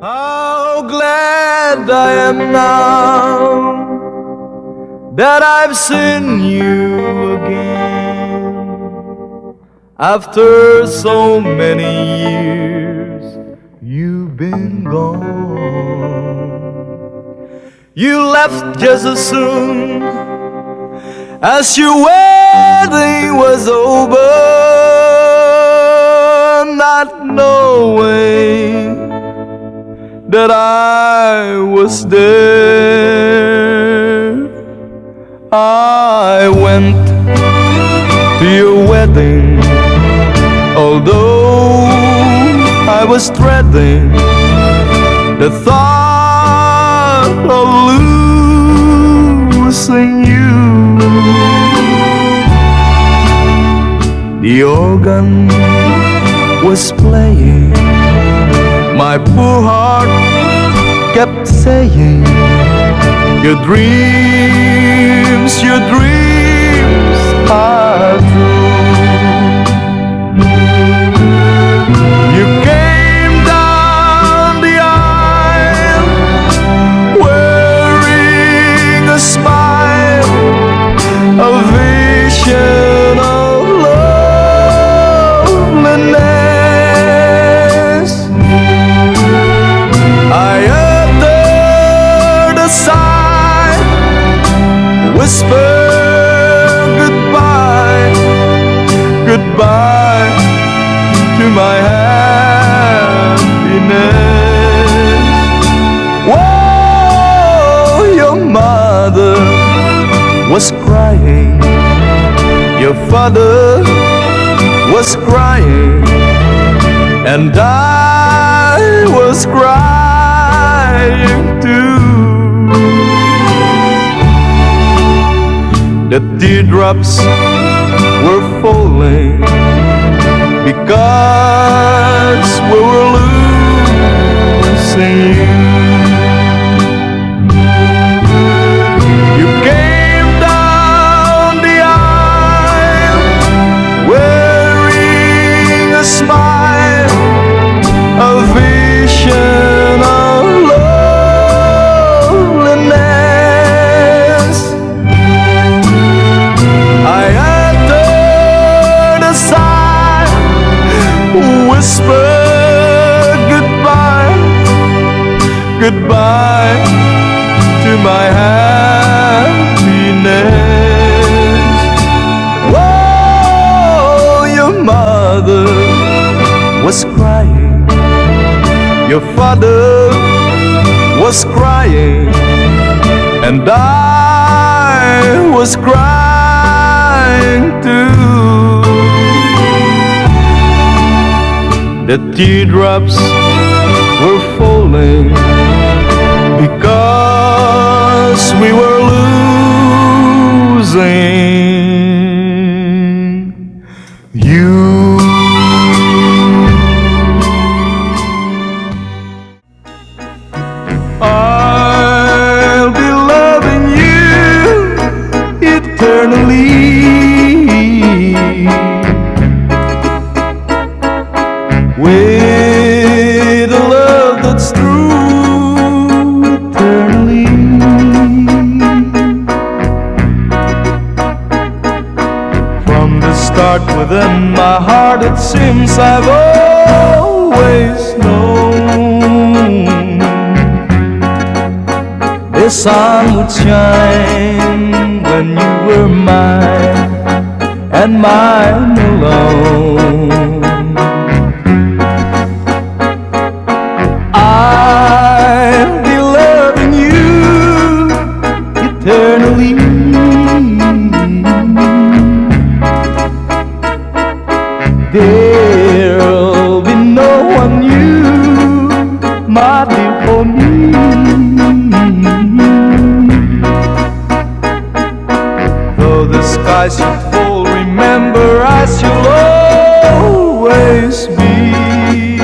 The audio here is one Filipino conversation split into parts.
How glad I am now that I've seen you again. After so many years, you've been gone. You left just as soon as your wedding was over, not knowing that I was there. I went to your wedding, although I was dreading the thought of losing you. The organ was playing, my poor heart kept saying, your dreams are true. You came down the aisle wearing a smile, a vision of loneliness. I uttered a sigh, whispered goodbye, goodbye to my happiness. Whoa, your mother was crying, your father was crying, and I was crying too. The teardrops were falling because we were losing you. You came down the aisle wearing a smile, a vision of loneliness. I uttered a sigh, whispered goodbye, goodbye to my happiness. Whoa, your mother was crying, your father was crying, and I was crying too. The teardrops were falling because we were losing you. I'll be loving you eternally, with a love that's true eternally. From the start within my heart, it seems I've always known the sun would shine when you were mine and mine alone. I'll be loving you eternally. There'll be no one new, my dear, for me. Though the sky should fall, remember as you'll always be.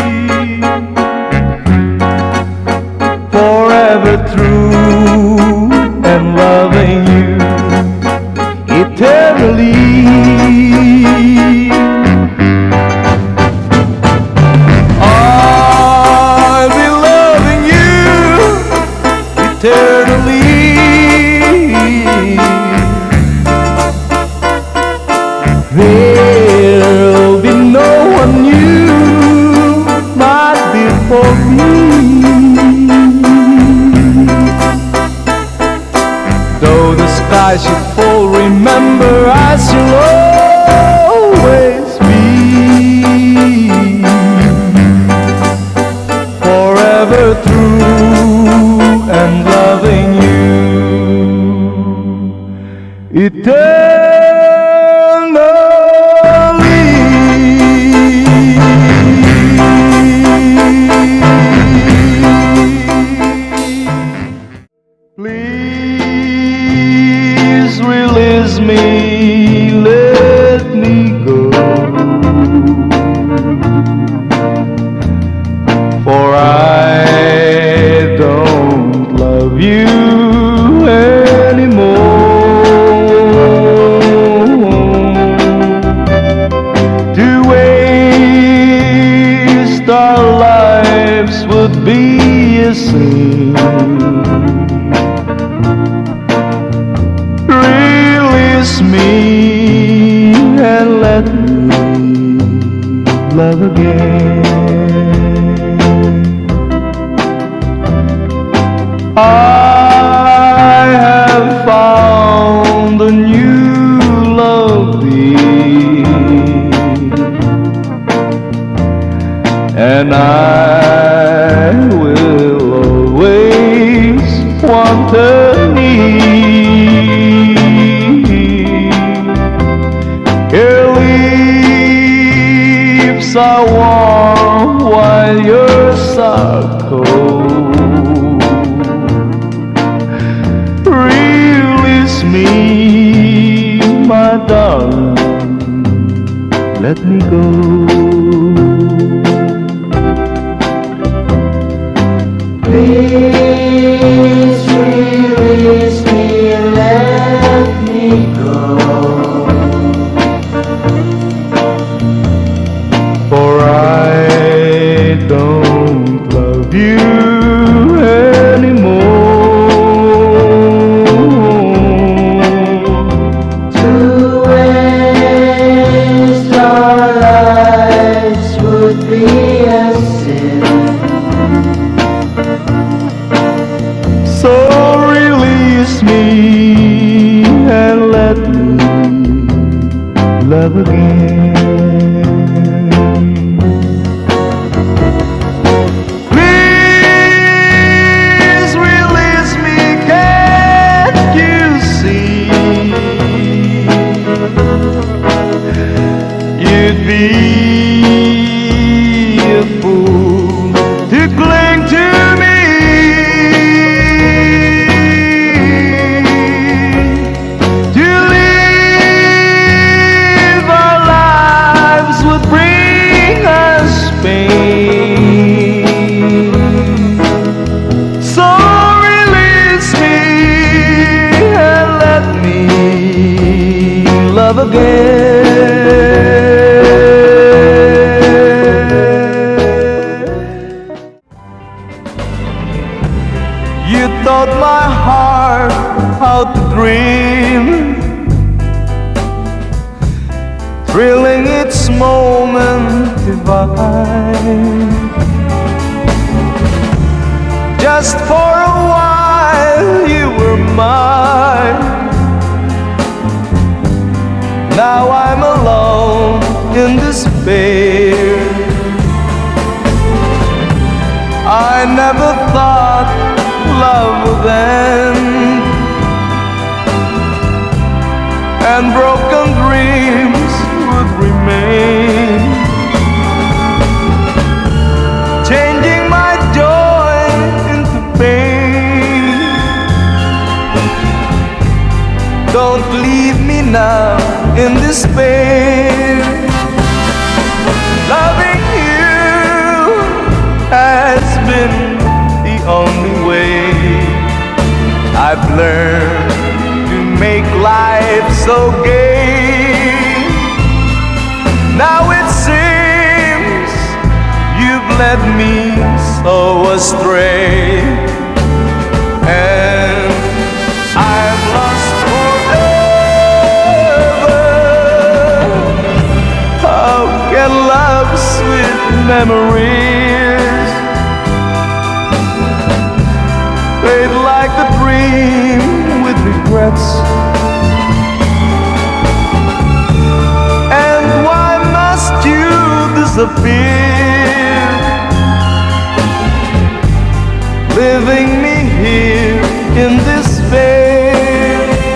Forever true and loving you eternally. I'll be loving for me. Though the sky should fall, remember I shall always be forever true and loving you eternally. Please release me, let me go, for I don't love you anymore. To waste our lives would be a sin. Release me and let me love again. I have found a new love deep, and I will always want her near. Your lips are warm while yours are cold. Release me, my darling, let me go. Please release me and let me go, for I don't love you anymore. to waste our lives would be a sin. So release me and let me love again. Please release me, can't you see? You'd be a fool to cling to me. To live our lives would bring us pain. So release me and let me love again. You taught my heart how to dream, thrilling its moment divine. Just for a while you were mine. Now I'm alone in despair. I never thought love would end, and broken dreams would remain, changing my joy into pain. Don't leave me now in despair. Loving you has been the only way I've learned to make life so gay. Now it seems you've led me so astray, and I'm lost forever. How can love's sweet memories regrets. And why must you disappear, leaving me here in despair?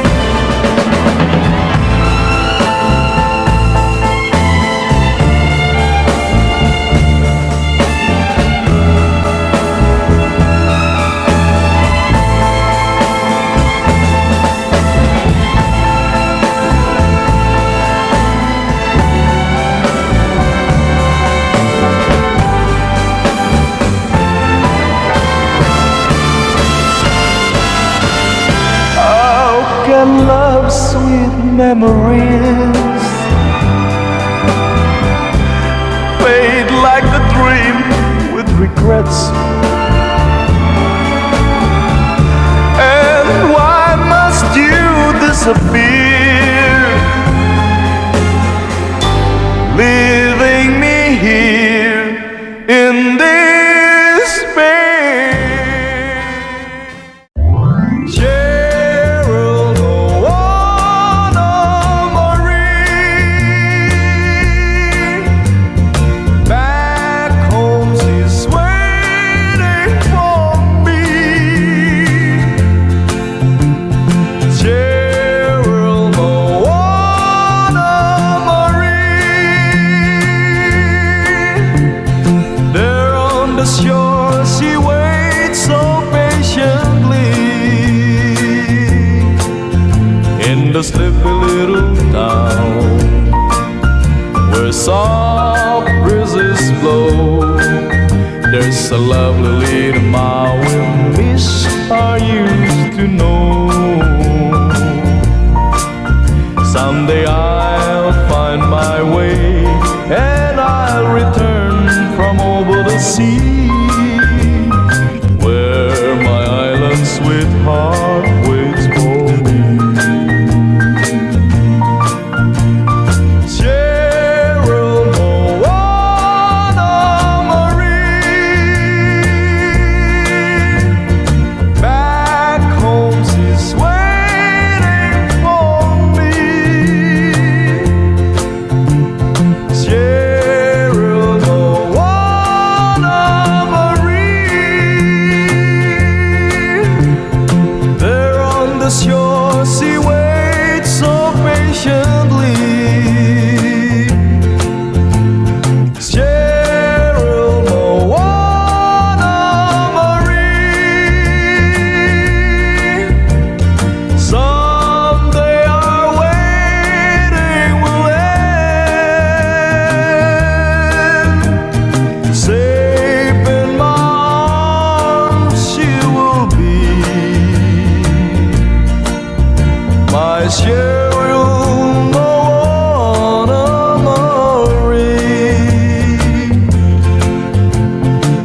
Can love's sweet memories fade like a dream with regrets? And why must you disappear, leaving me here in despair? She waits so patiently in the sleepy little town where soft breezes blow. There's a lovely little mile we miss our used to know. Someday I'll find my way and I'll return from over the sea, where my island sweetheart waits for me. Cheryl Moana Marie, back home she's waiting for me. Cheryl Moana shore, she waits so patiently. Cheryl Moana Marie, someday our waiting will end. Safe in my arms she will be, my Cheryl Moana Marie.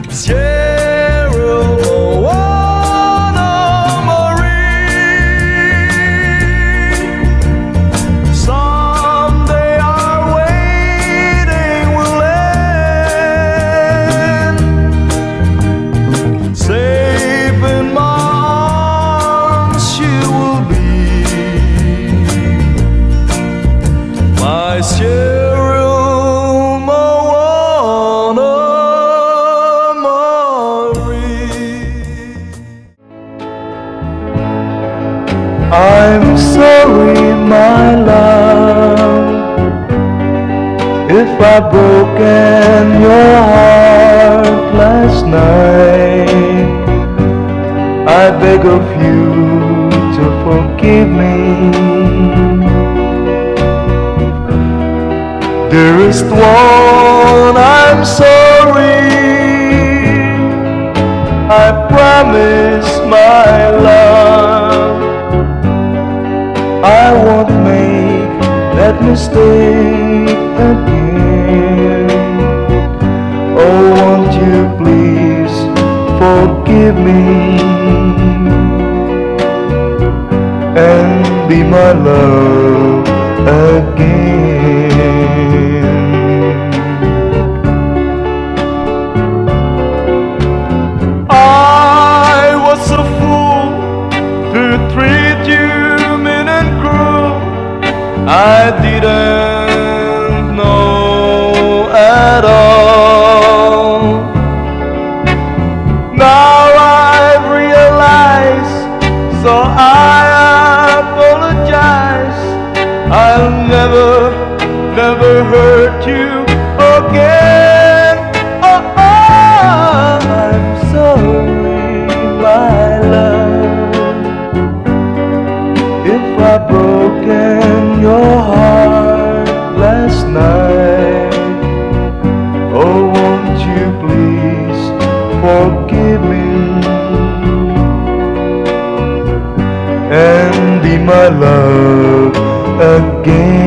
Cheryl Moana Marie, someday our waiting will end. Safe in my arms she will be, my Cheryl Moana Marie. I'm sorry, my love, if I've broken your heart last night. I beg of you to forgive me. Dearest one, I'm sorry. I promise, my love, I won't make that mistake again. Oh, won't you please forgive me and be my love again. I was a fool to treat you I didn't know at all. Now I've realized, so I apologize. I'll never, never hurt you again. Oh, I'm sorry, my love, if I've broken your heart last night. Oh, won't you please forgive me and be my love again.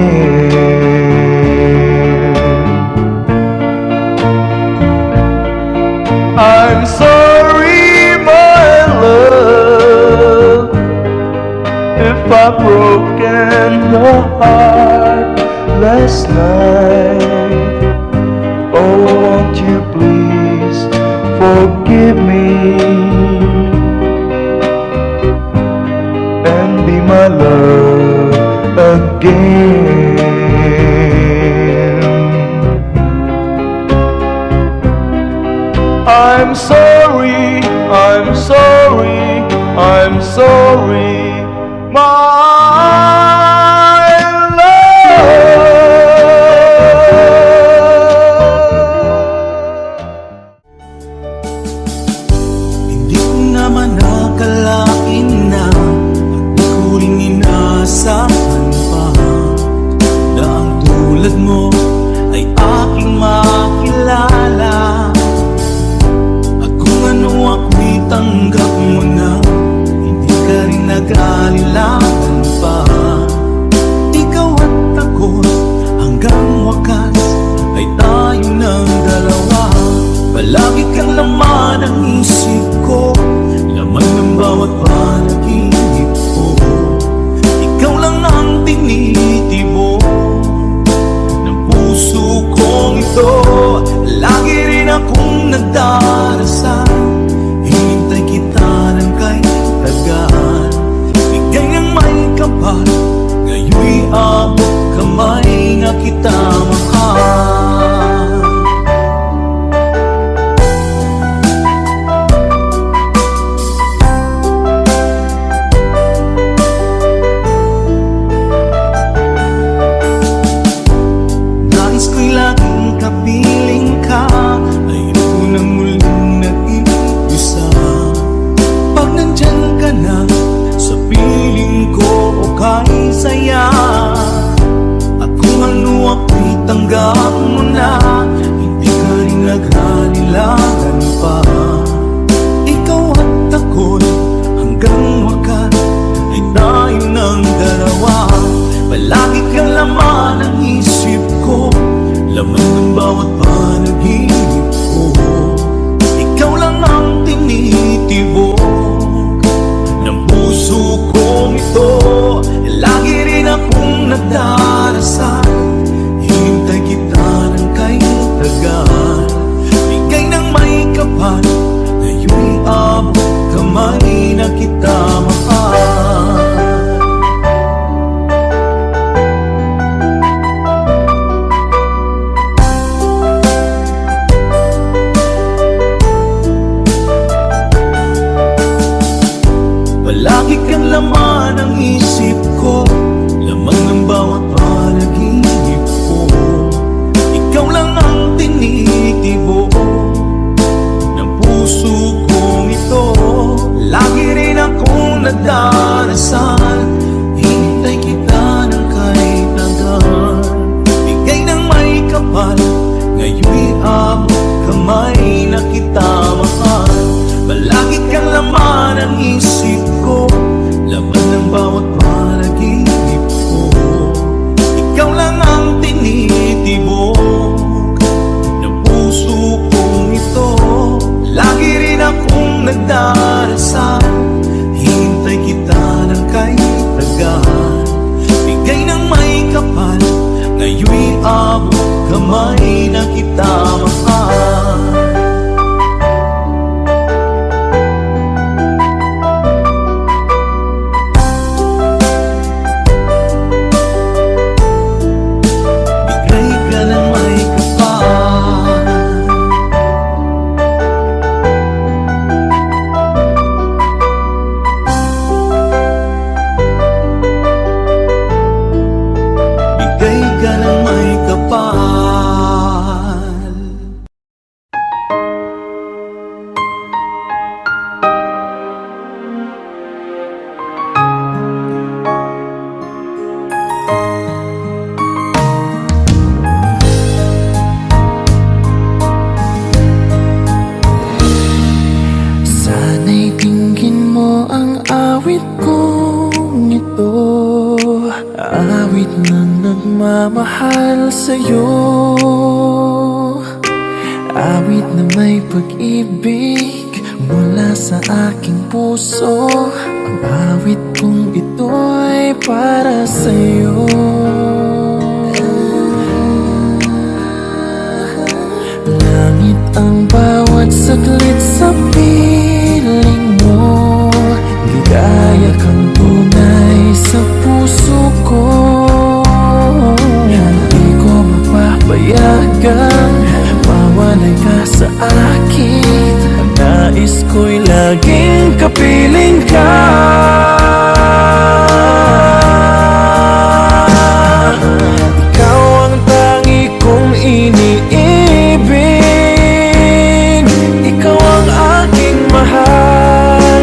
I'm sorry, my love, if I've broken your heart last night. Oh, won't you please forgive me and be my love again. I'm sorry, I'm sorry, I'm sorry, my love. Hindi ko naman akalain na at di ko rin inaasahan pa na ang tulad mo ay aking makilala. At kung ano ako'y tanggap mo na, hindi ka rin nag-alilangan pa. Ikaw at ako hanggang wakas ay tayo ng dalawa. Palagi kang laman ng isip ko, laman ng bawat panaginip ko. Ikaw lang ang tinitibok ng puso kong ito. Lagi rin akong nagdarasal, hinintay kita ng kay tagal. Bigay ng may kapal, ngayon'y abot kamay na kita mahal. Nais ko'y laging kapiling ka, ayoko nang muling nag-iisa. Pag nandyan ka na sa piling ko, okay saya. At kung ano ako'y tanggap mo na, hindi ka rin naghalilangan pa. Ikaw at ako'y hanggang wakas ay tayo ng dalawa. Palagi kang laman ng isip ko, laman ng bawat panaginip ko. Ikaw lang ang tinitibok ng puso kong ito. Lagi rin akong nagdarasal, hinintay kita ng kay tagal. Bigay ng may kapal, ngayon'y abot kamay na kita mahal. Palagi kang laman ng isip ko, laman ng bawat panaginip ko. Ikaw lang ang tinitibok ng puso kong ito. Lagi rin ako Sana'y dinggin mo ang awit kong ito, awit ng nagmamahal sa'yo, awit na may pag-ibig mula sa aking puso. Ang awit kong ito'y para sa'yo. Langit ang bawat saglit sa piling mo, ligaya kang tunay sa puso ko. Hindi ko mapapayagang mawalay ka sa akin. Ang nais ko'y laging kapiling ka. Ikaw ang tangi kong iniibig, ikaw ang aking mahal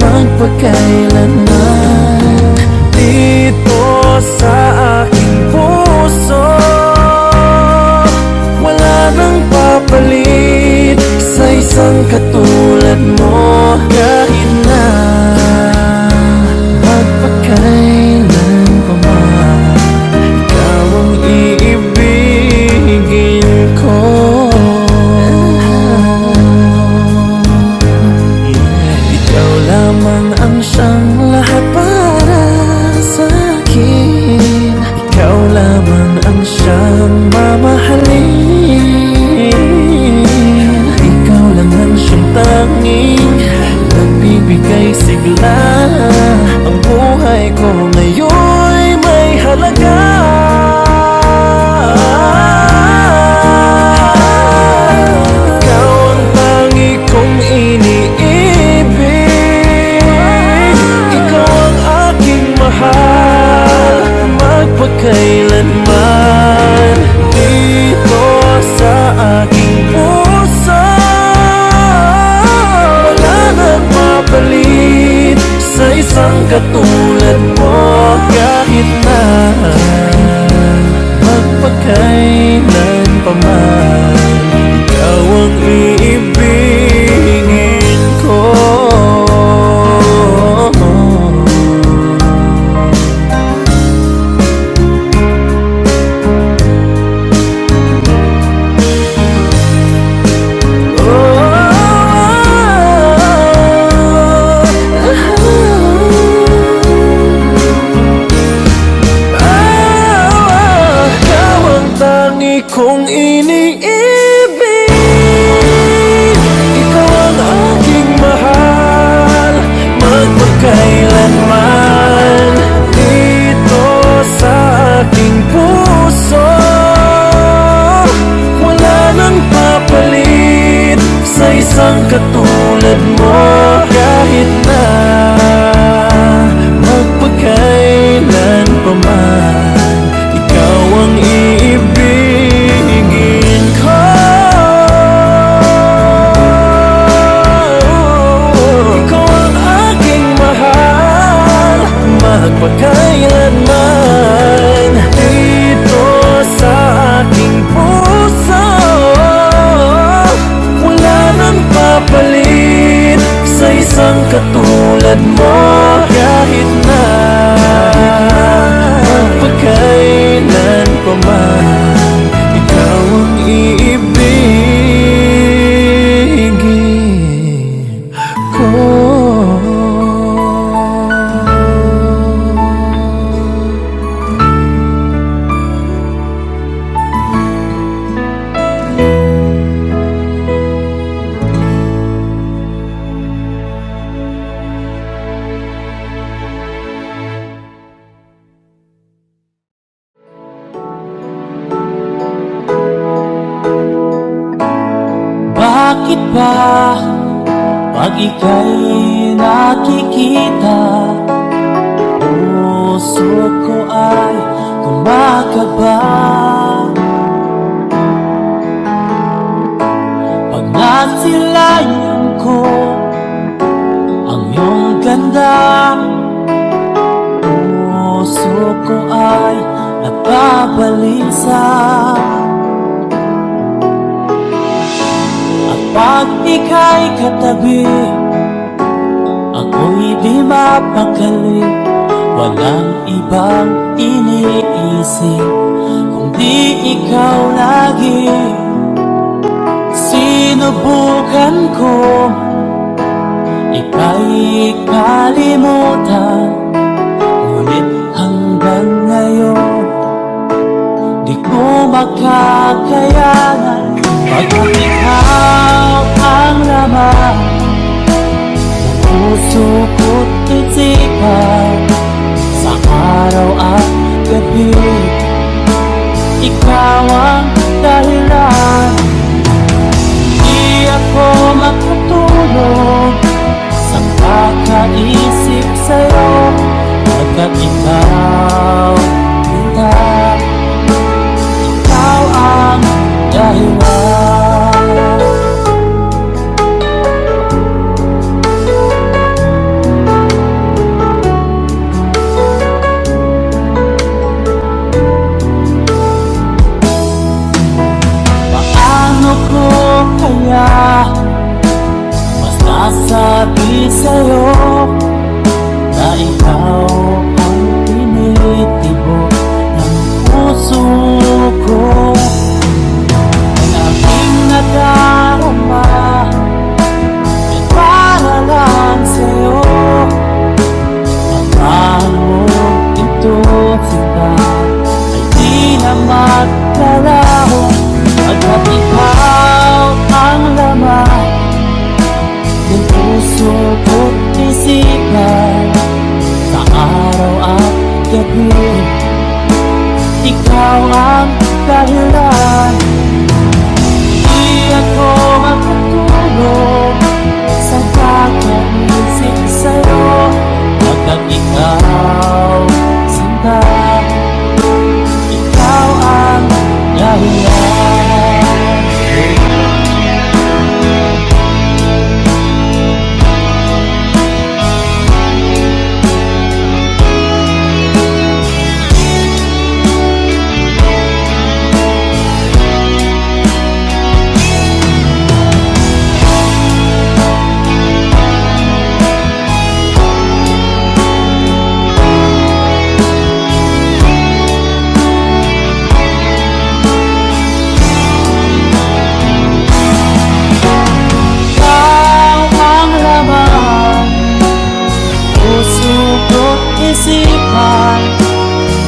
magpakailanman. Dito sa aking puso, wala nang papalit sa isang katulad mo. Kahit na magpakailan pa man, ikaw ang iibigin ko. Ikaw lamang ang siyang lahat para sa akin. Ikaw lamang ang siyang mamahalin. Ikaw lang ang siyang tanging nagbibigay sigla. Ang buhay ko ngayon'y may halaga. Ikaw ang tangi kong iniibig, ikaw ang aking mahal magpakailanman. Dito sa aking puso, wala nang mapalit sa isang katulad mo. Kahit na magpakailan pa man, ikaw ang iibigin ko. Kung iniibig, ikaw ang aking mahal magpakailanman. Dito sa aking puso, wala nang papalit sa isang katulad mo. Kahit na magpakailan pa man, ikaw ang iibigin ko. Ikaw ang aking mahal magpakailanman. Dito sa aking puso, wala nang papalit sa isang katulad mo. Kahit na magpakailan pa man, ikaw ang iibigin ko. Bakit ba pag ika'y nakikita, puso ko ay kumakaba? Pag nasilayan ko ang iyong ganda, puso ko ay nababalisa. Pag ika'y katabi, nagpapakali, walang ibang iniisip kundi ikaw lagi. Sinubukan ko ika'y kalimutan, ngunit hanggang ngayon di ko makakayanan. Pagkat ikaw ang laman ng puso ko't isipan, sa araw at gabi ikaw ang dahilan. Di ako makatulog sa kakaisip sa'yo, pagkat ikaw, ikaw ang dahilan. Paano ko kaya mas nasabi sa'yo na ikaw ang tinitibok ng puso ko? Ang aking nadarama ay para lang sa'yo. Ang mahal mo ito, sinta, ay di na maglalaho, pagkat ikaw ang laman ng puso ko't isipan, sa araw at gabi ikaw ang dahilan. Di ako makatulog sa kakaisip sa'yo, pagkat ikaw, sinta, ikaw ang dahilan. Isipan,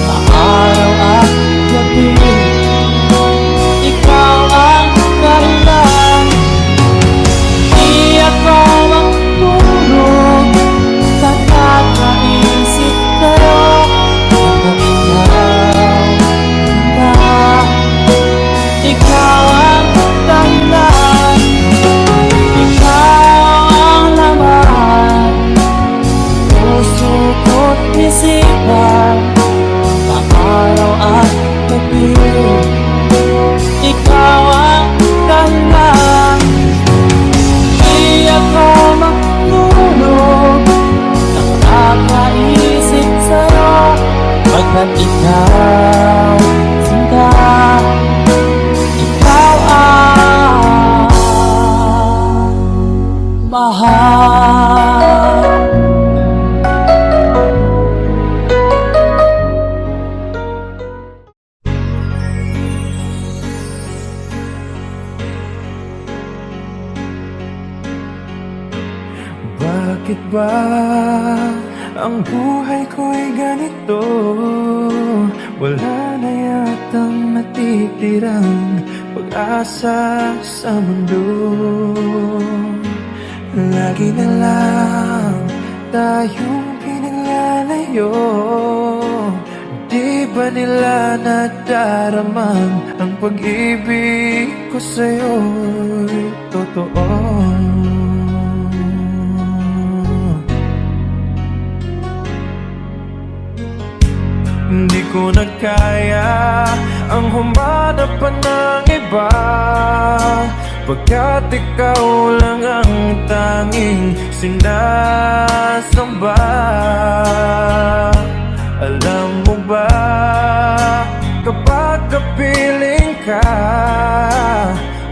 sa araw at gabi ikaw ang dahilan. Di ako makatulog sa kakaisip sa'yo, pagkat ikaw ang dahilan. Ikaw ang laman puso ko't isipan, sa araw at gabi ikaw ang dahilan. Di ako makatulog sa kakaisip sa'yo, pagkat ikaw, sinta, ikaw ang mahal. Bakit ba ang buhay ko'y ganito? Wala na yatang natitirang pag-asa sa mundo. Lagi na lang tayong pinaglalayo. Di ba nila nadaramang ang pag-ibig ko sa'yo'y totoo? Hindi ko na kaya ang humanap pa ng iba, pagkat ikaw lang ang tanging sinasamba. Alam mo ba, kapag kapiling ka,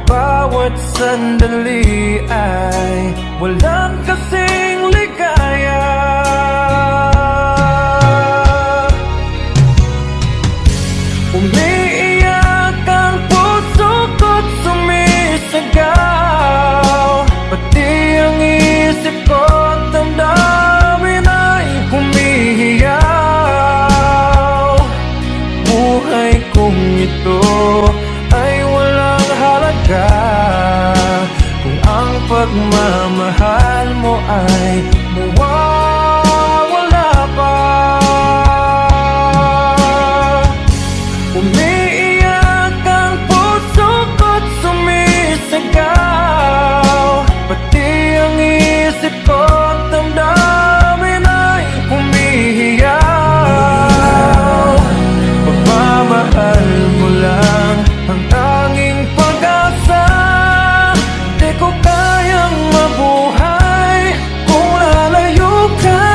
bawat sandali ay walang kasing ligaya. ay mawawala pa. Umiiyak ang puso ko't sumisigaw, pati ang isip ko't damdamin ay humihiyaw. Pagmamahal mo lang ang tanging pag-asa, di ko kayang mabuhay kung lalayo ka.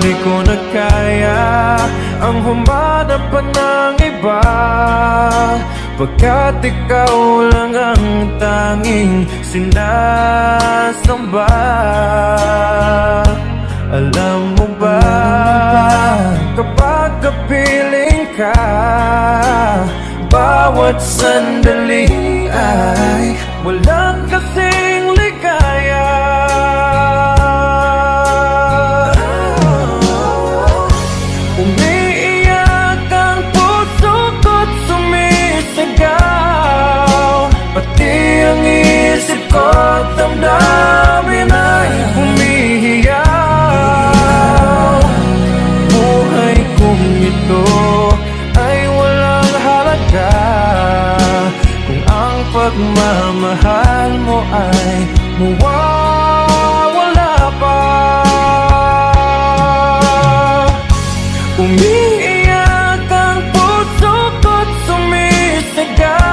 Di ko na kaya ang humanap pa ng iba, pagkat ikaw lang ang tanging sinasamba. Alam mo ba, kapag kapiling ka, bawat sandali ay walang kasing ligaya. Umiiyak ang puso ko't sumisigaw, pati ang isip ko't damdamin ay humihiyaw. Buhay kong ito ay walang halaga kung ang pagmamahal mo ay mawawala pa. Umiiyak ang puso ko't sumisigaw,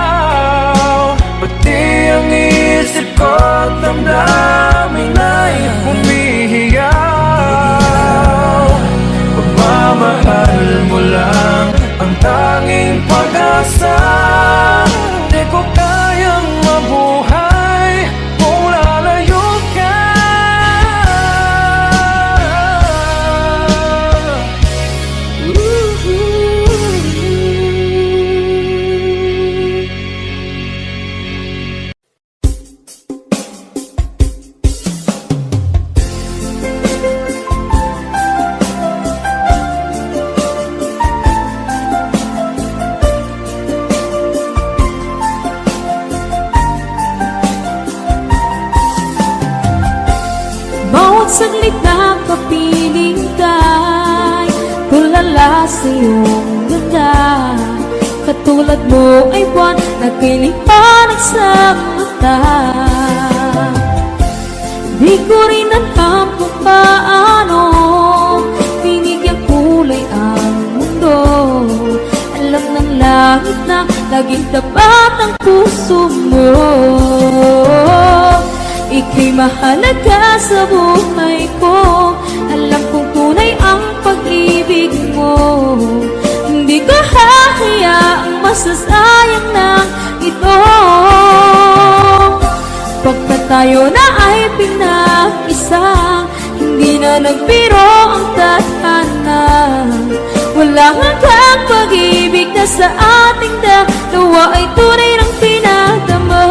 pati ang isip ko't damdamin ay humihiyaw. Pagmamahal mo lang ang tanging pag-asa, di ko kayang mabuhay kung lalayo ka. Bawat saglit na kapiling ka'y tulala sa iyong ganda. Katulad mo ay buwan na kinipanag sa mata. Di ko rin alam kung paano binigyan kulay ang mundo. Alam ng langit na laging tapat ang puso mo. Ika'y mahalaga sa buhay ko. Alam kong tunay ang pag-ibig mo. Hindi ko hahayaang masasayang na ito. Pagkat tayo na ay pinag-isa, hindi na nagbiro ang tadhana. Walang hanggang pag-ibig na sa ating dalawa ay tunay ng pinadama.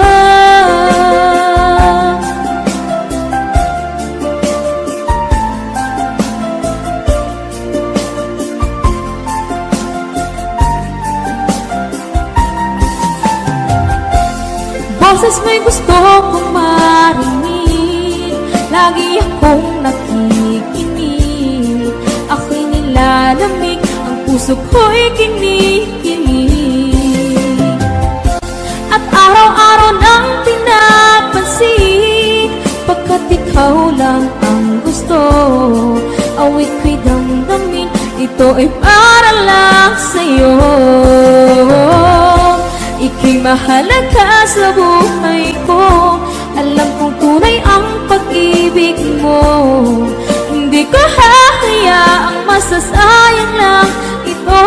Boses mo'y gusto kong marinig, lagi akong nakikinig. Ako'y nilalamig, ang puso ko'y kinikilig. At araw-araw nang pinapansin, pagkat ikaw lang ang gusto. Awit ko'y damdamin, ito ay para lang sa'yo. Ika'y mahalaga sa buhay ko. Alam kong tunay ang pag-ibig mo. Hindi ko hahayaang masasayang lang ito.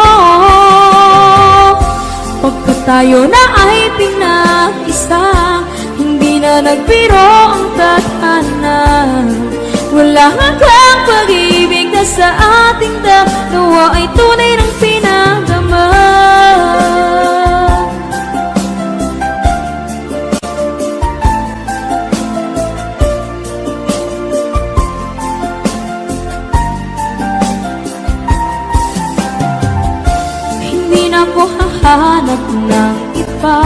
Pagkat tayo na ay pinag-isa, hindi na nagbiro ang tadhana. Wala hanggang pag-ibig na sa ating dalawa ay tunay ng pinadama. Ako hahanap ng iba,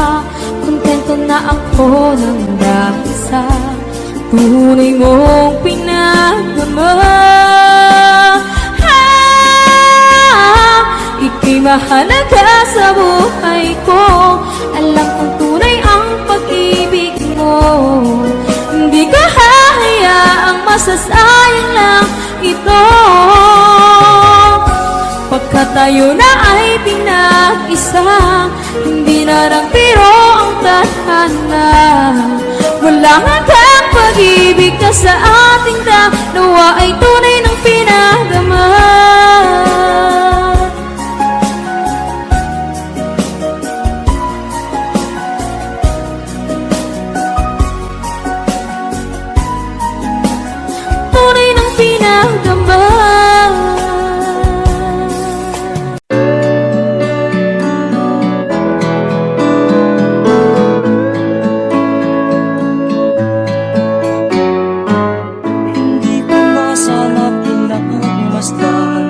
kontento na ako ng dahil sa sa tunay mong pinagdama. Ika'y mahalaga sa buhay ko, alam kong tunay ang pag-ibig mo. Hindi ka hahayaang masasayang lang ito. Pagkat tayo na ay pinag-isa, hindi na lang biro ang tadhana. Wala hanggang pag-ibig na sa ating dalawa ay tunay ng pinagdama. Tunay ng pinagdama. Hindi ko na sana pinagmasdan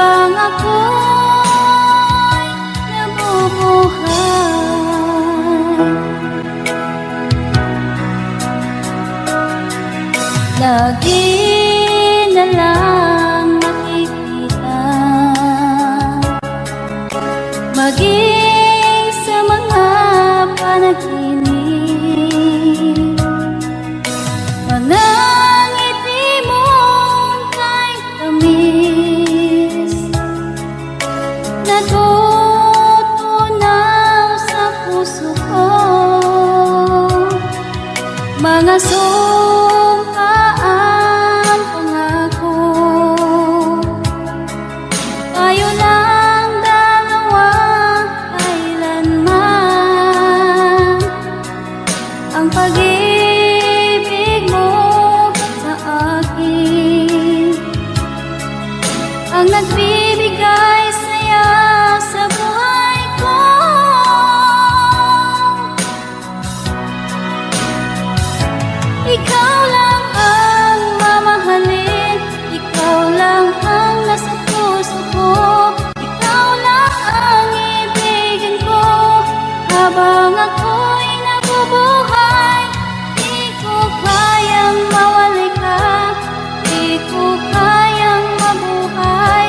habang ako'y nabubuhay. Lagi na lang makikita, maging sa mga panaginip, mga ngiti mong kay tamis, natutunaw sa puso ko, mga sumpaang pangako. Tayo lang dalawa kailanman, ang pag-ibig mo sa akin ang nagbibigay saya sa buhay ko. Ikaw lang ang mamahalin, ikaw lang ang nasa puso ko, ikaw lang ang ibigin ko habang ako'y nabubuhay. Di ko kayang mawalay ka, di ko kayang mabuhay,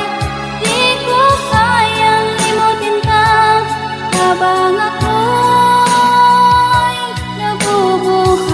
di ko kayang limutin ka habang ako'y nabubuhay.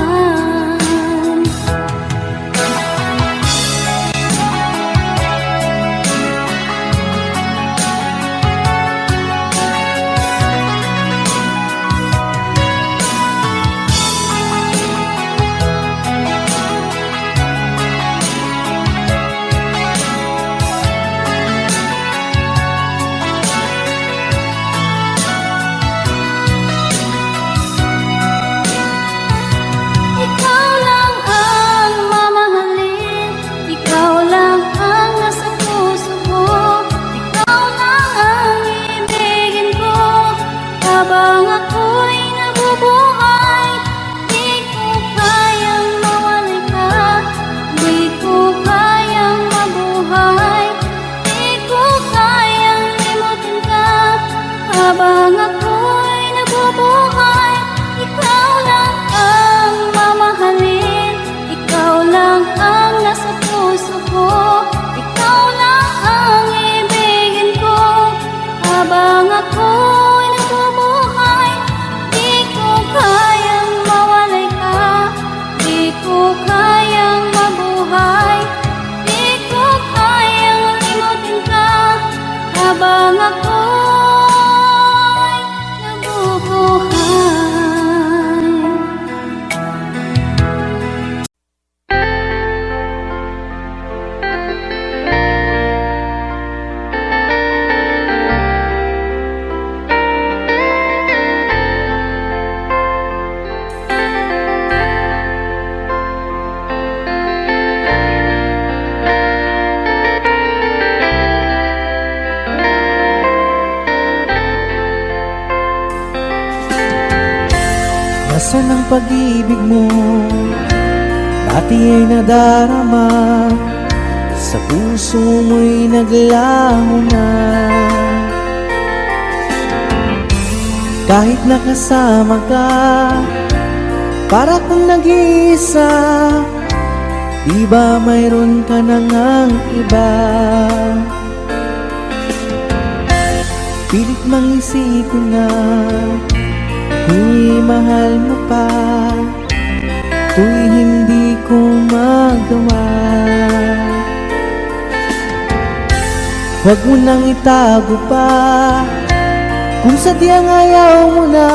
Ikaw lang ang mamahalin, ikaw lang ang nasa puso ko, ikaw lang ang ibigin ko habang ako'y nabubuhay. Di ko kayang mawalay ka, di ko kayang mabuhay, di ko kayang limutin ka habang ako'y nabubuhay. Ikaw lang ang mamahalin, ikaw lang ang nasa puso ko, ikaw lang ang ibigin ko habang ako'y nabubuhay. Di ko kayang mawalay ka, di ko kayang mabuhay, di ko kayang limutin ka habang ako'y nabubuhay. Nasaan ang pag-ibig mo? Dati ay nadarama, sa puso mo'y naglaho na. Kahit nakasama ka, para kang nag-iisa, di ba mayroon ka na ngang iba? Pilit mang isipin na di mahal mo pa, to'y hindi ko magawa. Huwag mo nang itago pa, kung sadyang ayaw mo na,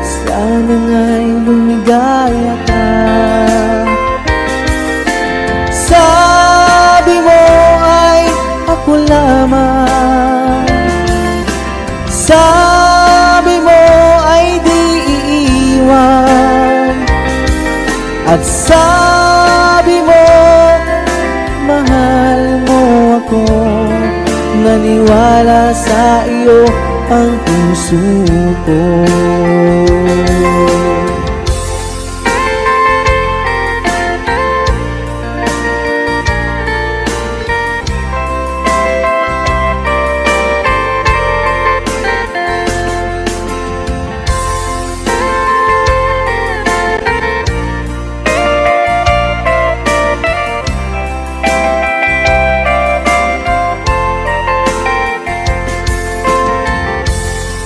sana nga'y lumigaya ka. Sabi mo ay ako lamang, sabi mo ay di iiwan, at sabi mo mahal mo ako. Naniwala sa iyo ang puso ko.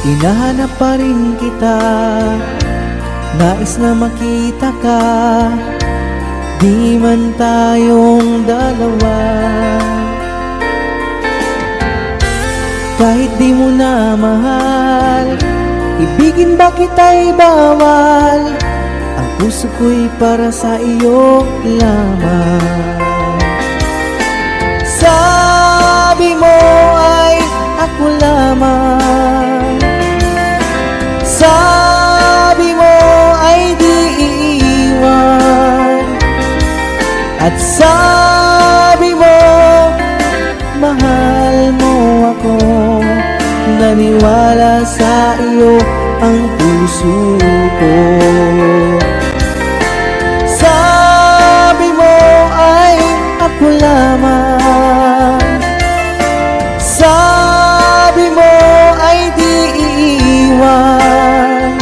hinahanap pa rin kita. Nais na makita ka, di man tayong dalawa. Kahit di mo na mahal, ibigin ba kita'y bawal? Ang puso ko'y para sa iyo lamang. Sabi mo ay ako lamang, sabi mo ay di iiwan, at sabi mo mahal mo ako. Naniwala sa iyo ang puso ko. Sabi mo ay ako lamang, sabi mo ay di iiwan,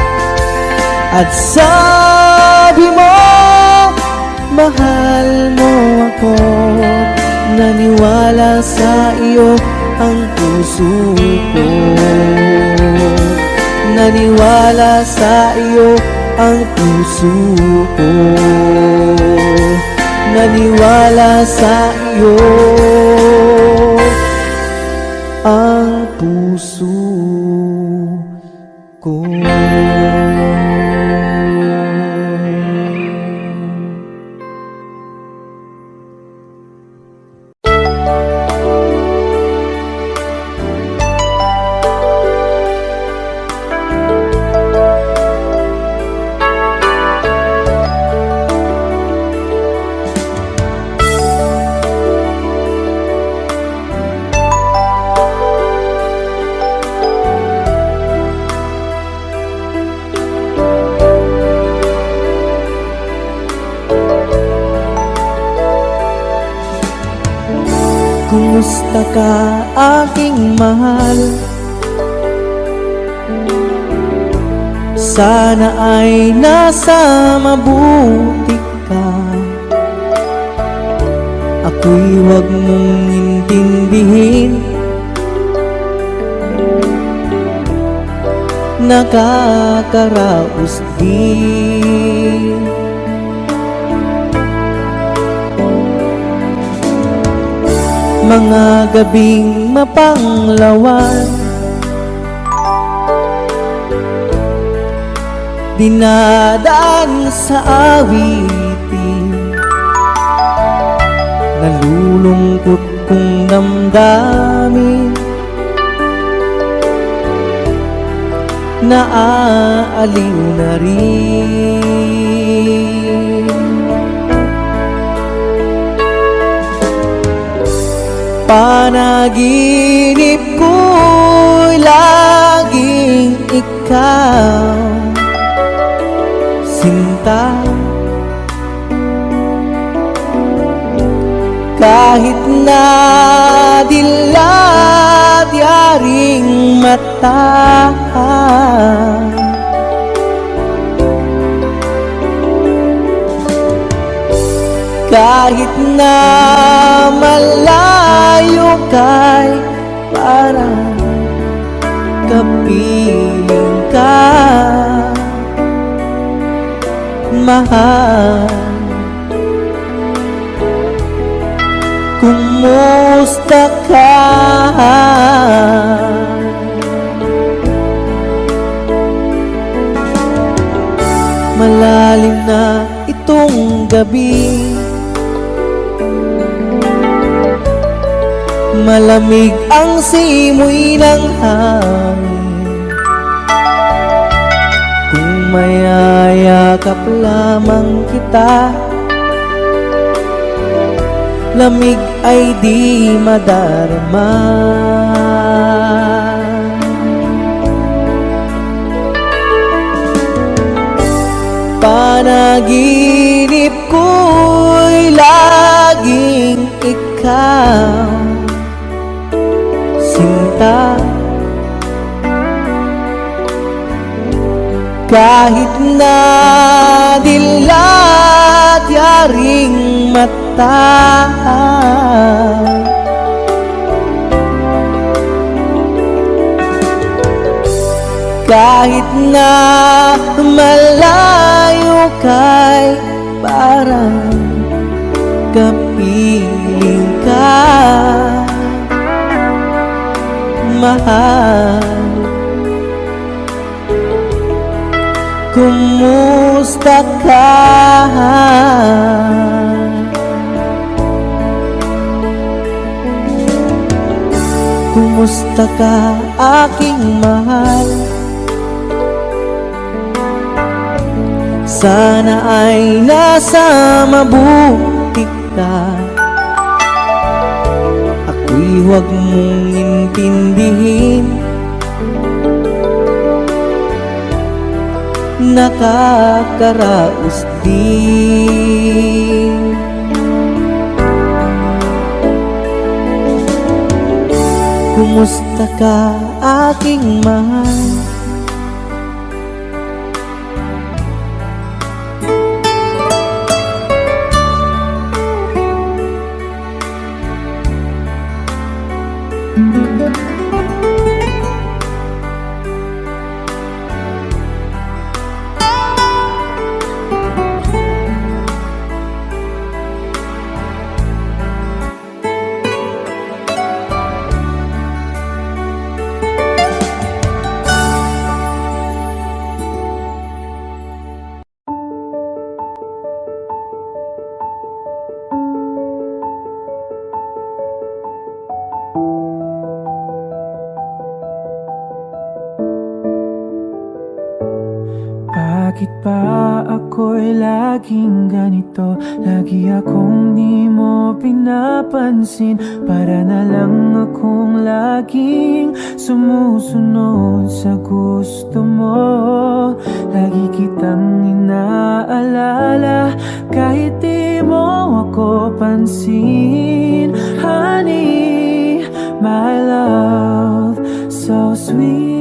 at sabi mo mahal mo ako. Naniwala sa iyo ang puso ko. Naniwala sa iyo ang puso ko. Naniwala sa iyo ang puso ko. Kumusta ka, aking mahal? Sana ay nasa mabuti ka. Ako'y huwag mong intindihin, nakakaraos din. Mga gabing mapanglawan, dinadaan sa awitin, nalulungkot kong damdamin, naaaliw na rin. Panaginip ko'y laging ikaw, sinta. Kahit na dilat yaring mata, kahit na malayo kay parang kapiling ka, mahal. Kumusta ka? Malalim na itong gabi, malamig ang simoy ng hangin. Kung mayayakap lamang kita, lamig ay di madarama. Panaginip ko'y laging ikaw, sinta. Kahit na dilat yaring mata, Kahit na malayo ka'y parang kapiling ka, mahal. Kumusta ka? Kumusta ka, aking mahal? Sana ay nasa mabuti ka. Ako'y huwag mong intindihin, nakakaraos din. Kumusta ka, aking mahal? Bakit ba ako'y laging ganito? Lagi akong di mo pinapansin. Para na lang akong laging sumusunod sa gusto mo. Lagi kitang inaalala kahit di mo ako pansin. Honey, my love, so sweet.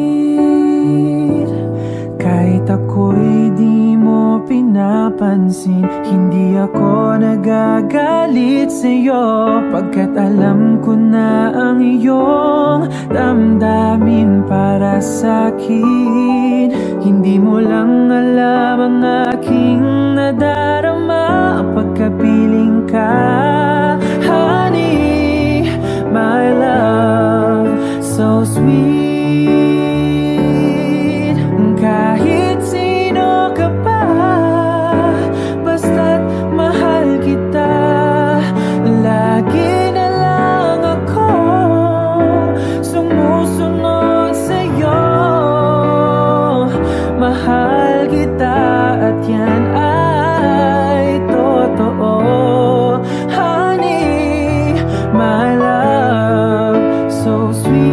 Kahit ako'y di mo pinapansin, hindi ako nagagalit sa'yo, pagkat alam ko na ang iyong damdamin para sa'kin. Hindi mo lang alam ang aking nadarama pagkapiling ka. Honey, my love, so sweet. Kahit sino ka pa, basta't mahal kita. Lagi na lang ako sumusunod sa'yo. Mahal kita at yan ay totoo. Honey, my love, so sweet.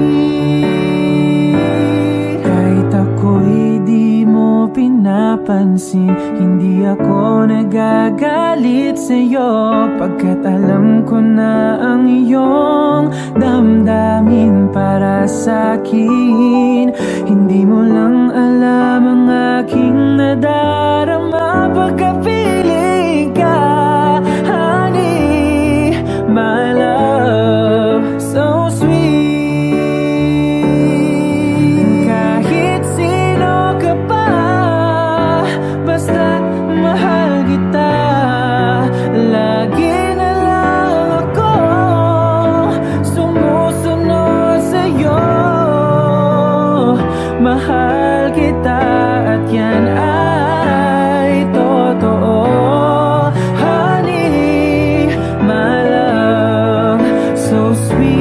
Kahit ako'y di mo pinapansin, hindi ako nagagalit sa'yo, pagkat alam ko na ang iyong damdamin para sa'kin. Hindi mo lang alam ang aking nadarama pagkapiling ka. Honey, my love, so sweet. Kahit sino ka pa, basta't mahal kita. Lagi na lang ako sumusunod sa'yo. Mahal kita at yan ay totoo. Honey, my love, so sweet.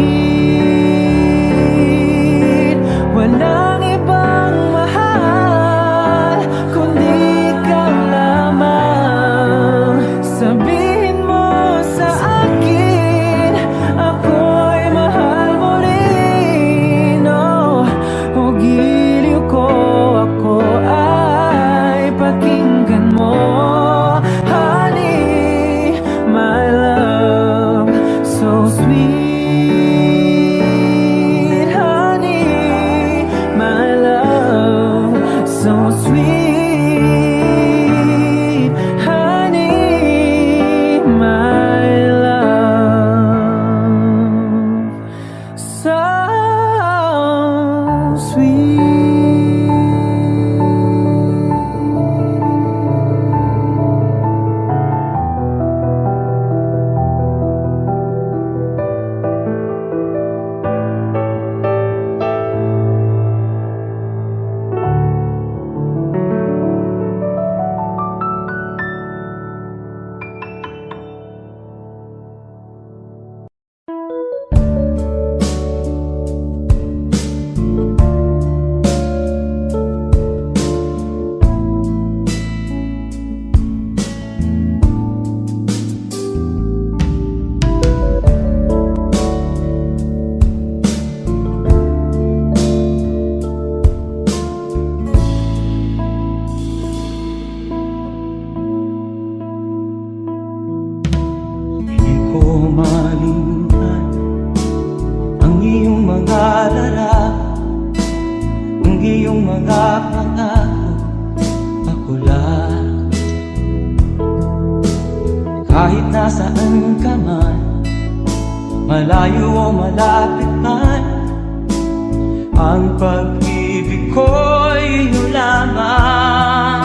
Walang ibang mahal kundi ikaw lamang. Sabihin mo sa akin, ako'y mahal mo rin. Oh, o giliw ko ang iyong mga larap, ang iyong mga pangako, ako lang. Kahit nasaan ka man, malayo o malapit man, ang pag-ibig ko'y iyo lamang.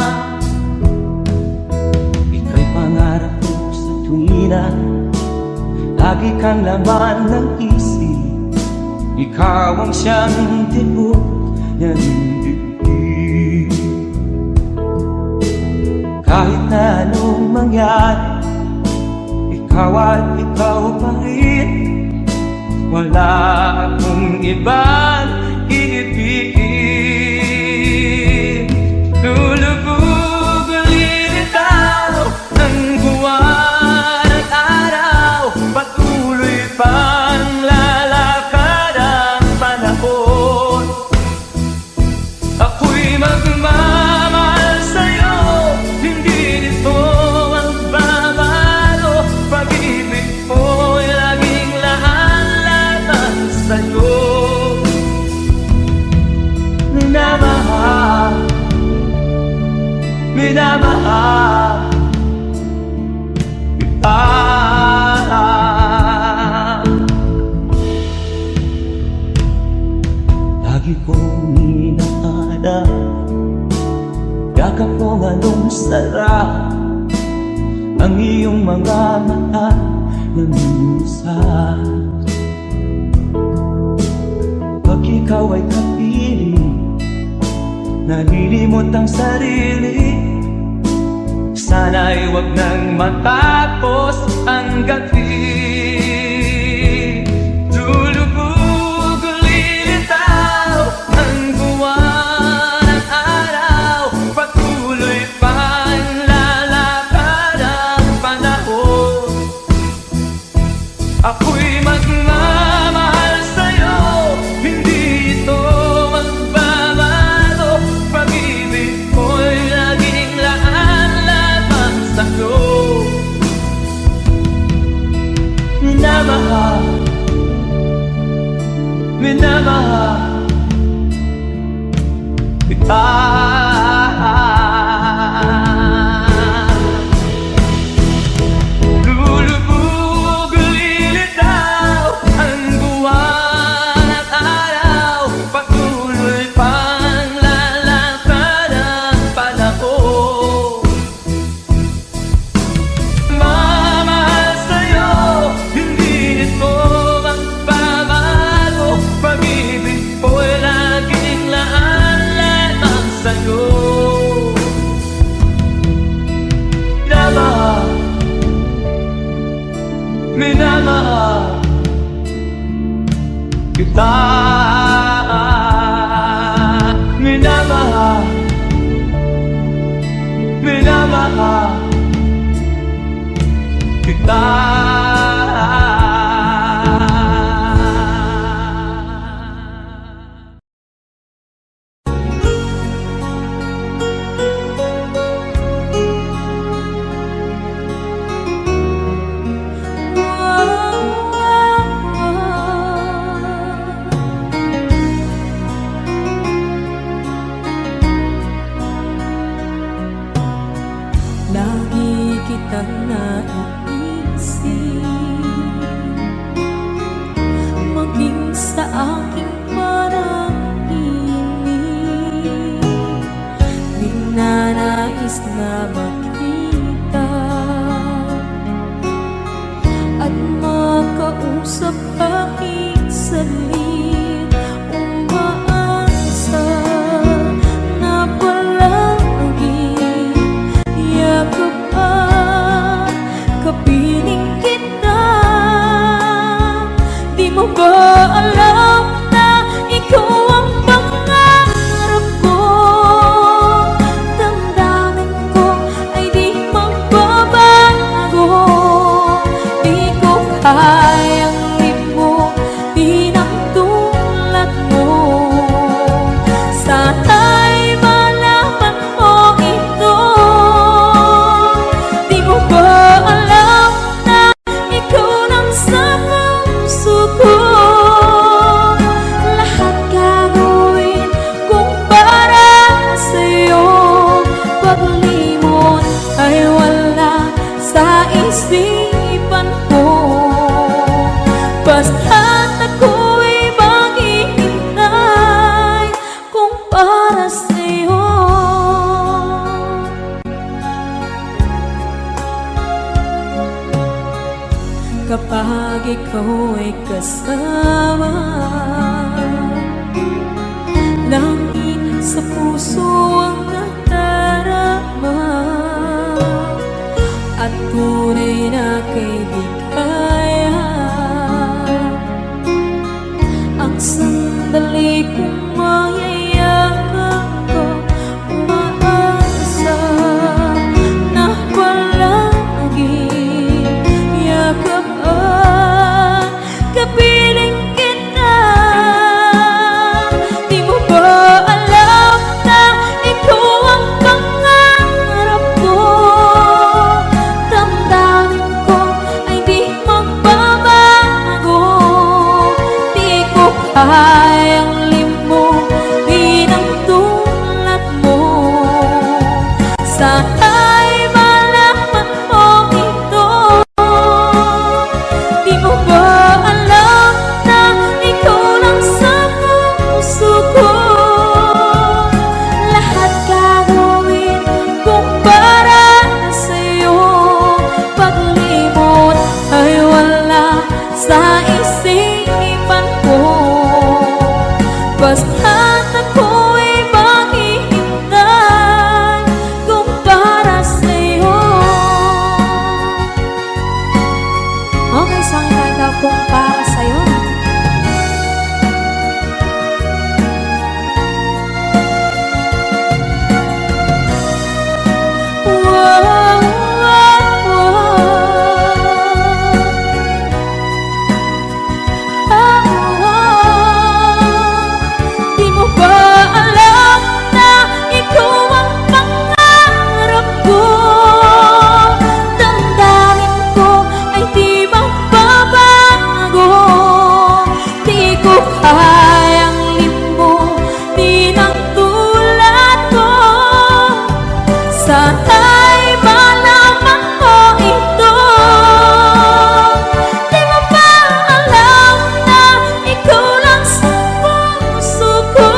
Ika'y pangarap ko sa tuwina, lagi kang laman ng isip. Ikaw ang siyang tibok ng dibdib. Kahit na anong mangyari, ikaw at ikaw pa rin. Wala akong ibang iibigin. Lulubog lilitaw ng buwan at araw, patuloy pang lalakad ang panahon. Ako'y magmamahal sa'yo, hindi nito ang babago. Pag-ibig mo'y laging laan-laban sa'yo. Minamahal, minamahal kita. Lagi kong inahanap, yakap kong anong sarap, ang iyong mga mata na minsan. Pag ikaw ay kapiling, nalilimot ang sarili. Sana'y wag nang matapos ang gabi. Lulubog lilitaw ang buwan at araw, patuloy pang lalakad ang panahon. Ako'y magmamahal sa'yo, hindi ito magbabago. Pag-ibig ko'y laging laan-laban sa'yo. Minamahal, minamahal kita. Lulubog lilitaw ang buwan at araw, patuloy pang lalakad ang panahon. Mamahal sa'yo, hindi nito magbabago. Pag-ibig ko'y laging laan-laban sa'yo. Minamahal, minamahal kita. Minamahal, minamahal kita. Lagi kitang naiisip, maging sa aking panaginip. Ninanais na makita at makausap aking salit. Umaasa na palagi yakap at kapiling kita. Di mo ba alam na ikaw ang pangarap ko? Damdamin ko ikaw ay kasama. Langit sa puso ang nadarama, at tunay na kaibigan. Ang sandali kong mayayakap ko, umaasa na palaging yakap at kapiling kita. Di mo ba alam na ikaw ang pangarap ko? Damdamin ko ay di magbabago. Di ko kayang limutin ang tulad mo. Sana'y malaman mo ito. Di mo ba alam na ikaw lang sa puso ko? Lahat gagawin kung para sa'yo. Paglimot ay wala sa isipan ko. Basta't ako'y maghihintay kung para sa'yo. Okay, so ang kanta kung para sa'yo. Di mo ba alam na ikaw ang pangarap ko? Damdamin ko ay di magbabago. Di ko kayang limutin ang tulad ko. Sana'y malaman mo ito. Di mo ba alam na ikaw lang sa puso ko?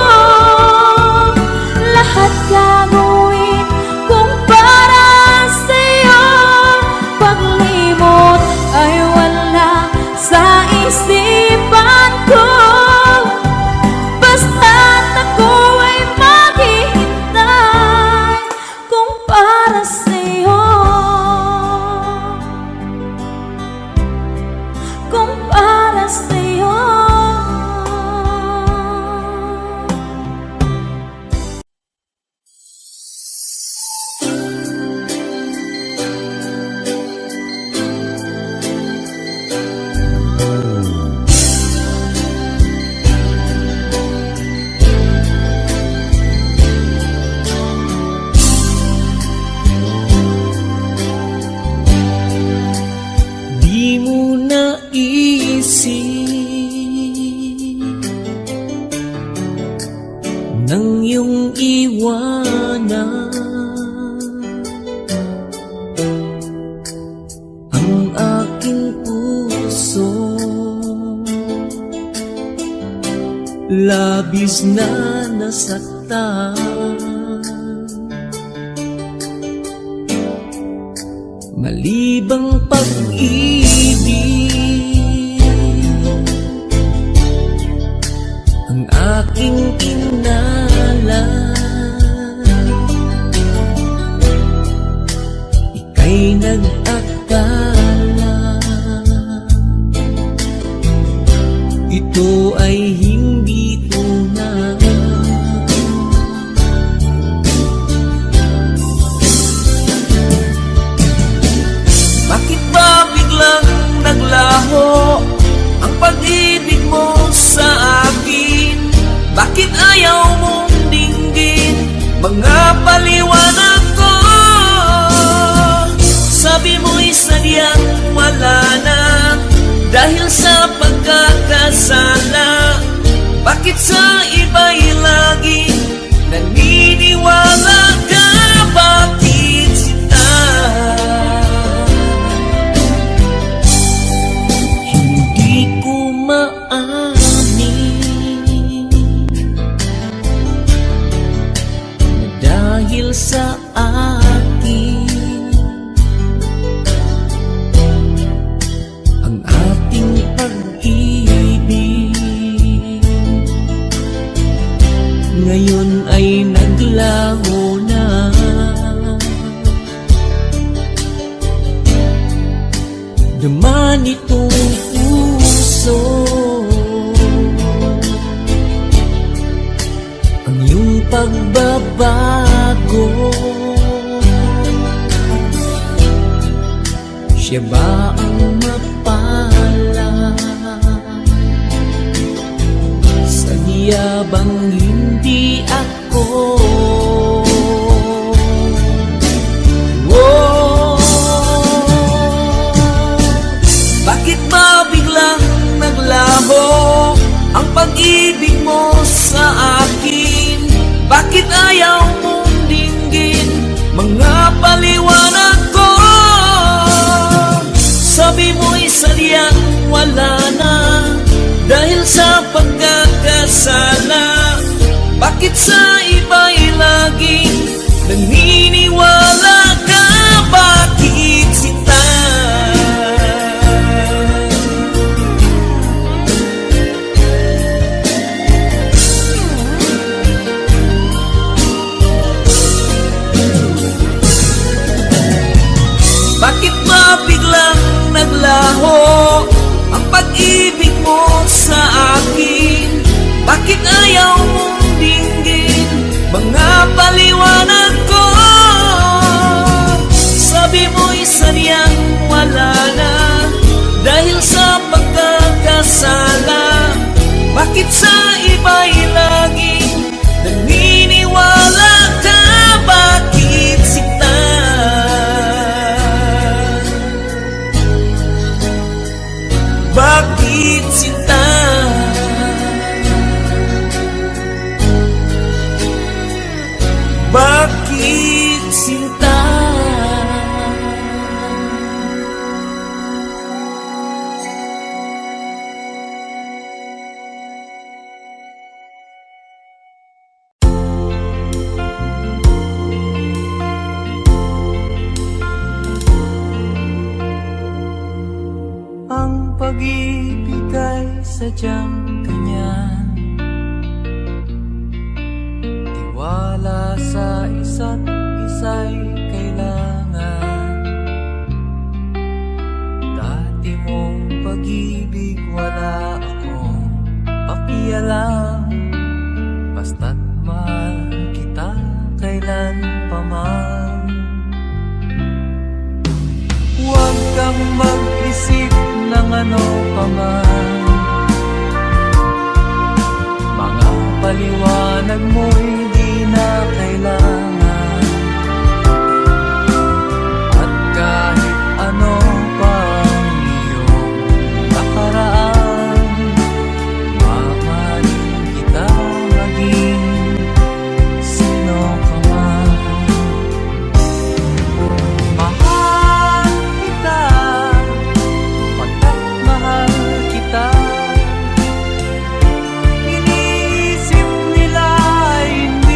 Lahat gagawin kung para sa'yo. Paglimot ay wala sa isipan ko. Basta't ako ay maghihintay kung para sa'yo. Kung para sa'yo. Di mo naisip nang iyong iwanan ang aking puso. Labis na nasaktan, malibang pag-ibig ang aking kinalan. Ika'y nag-akala ito ay hindi tunay. Bakit ba biglang naglaho ang pag-ibig mo sa akin? Bakit ayaw mong dinggin mga paliwanag ko? Sabi mo'y sadyang wala na dahil sa pagkakasala. Bakit sa iba'y lagi naniniwala ka? Bakit sinta? Hindi ko maamin na dahil sa akin ang ating pag ngayon ay naglaho na. Duman itong puso ang iyong pagbabago. Siya ba ang mapala? Sadya bang hindi ako? Oh, bakit ba biglang naglaho ang pag-ibig mo sa akin? Bakit ayaw mong dinggin mga paliwanag ko? Sabi mo'y sadyang wala na dahil sa pagkakasala. Bakit sa iba'y laging naniniwala ka? Bakit sinta? Bakit ba biglang naglaho ang pag-ibig mo sa akin? Bakit ayaw mong dinggin mga paliwanag ko? Sabi mo'y sadyang wala na dahil sa pagkakasala. Bakit sa iba'y laging naniniwala ka? Bakit sinta? Bakit sinta? Bakit sinta? Ang pag-ibig ay sadyang ganyan, tiwala sa isa't isa'y kailangan. Dati mong pag-ibig wala akong pakialam, basta't mahal kita kailan pa man. Huwag kang mag-isip ng ano pa man, mga paliwanag mo'y di na kailangan. At kahit ano pa ang iyong nakaraan, mamahalin kita maging sino ka man. Mahal kita pagkat mahal kita. Iniisip nila ay hindi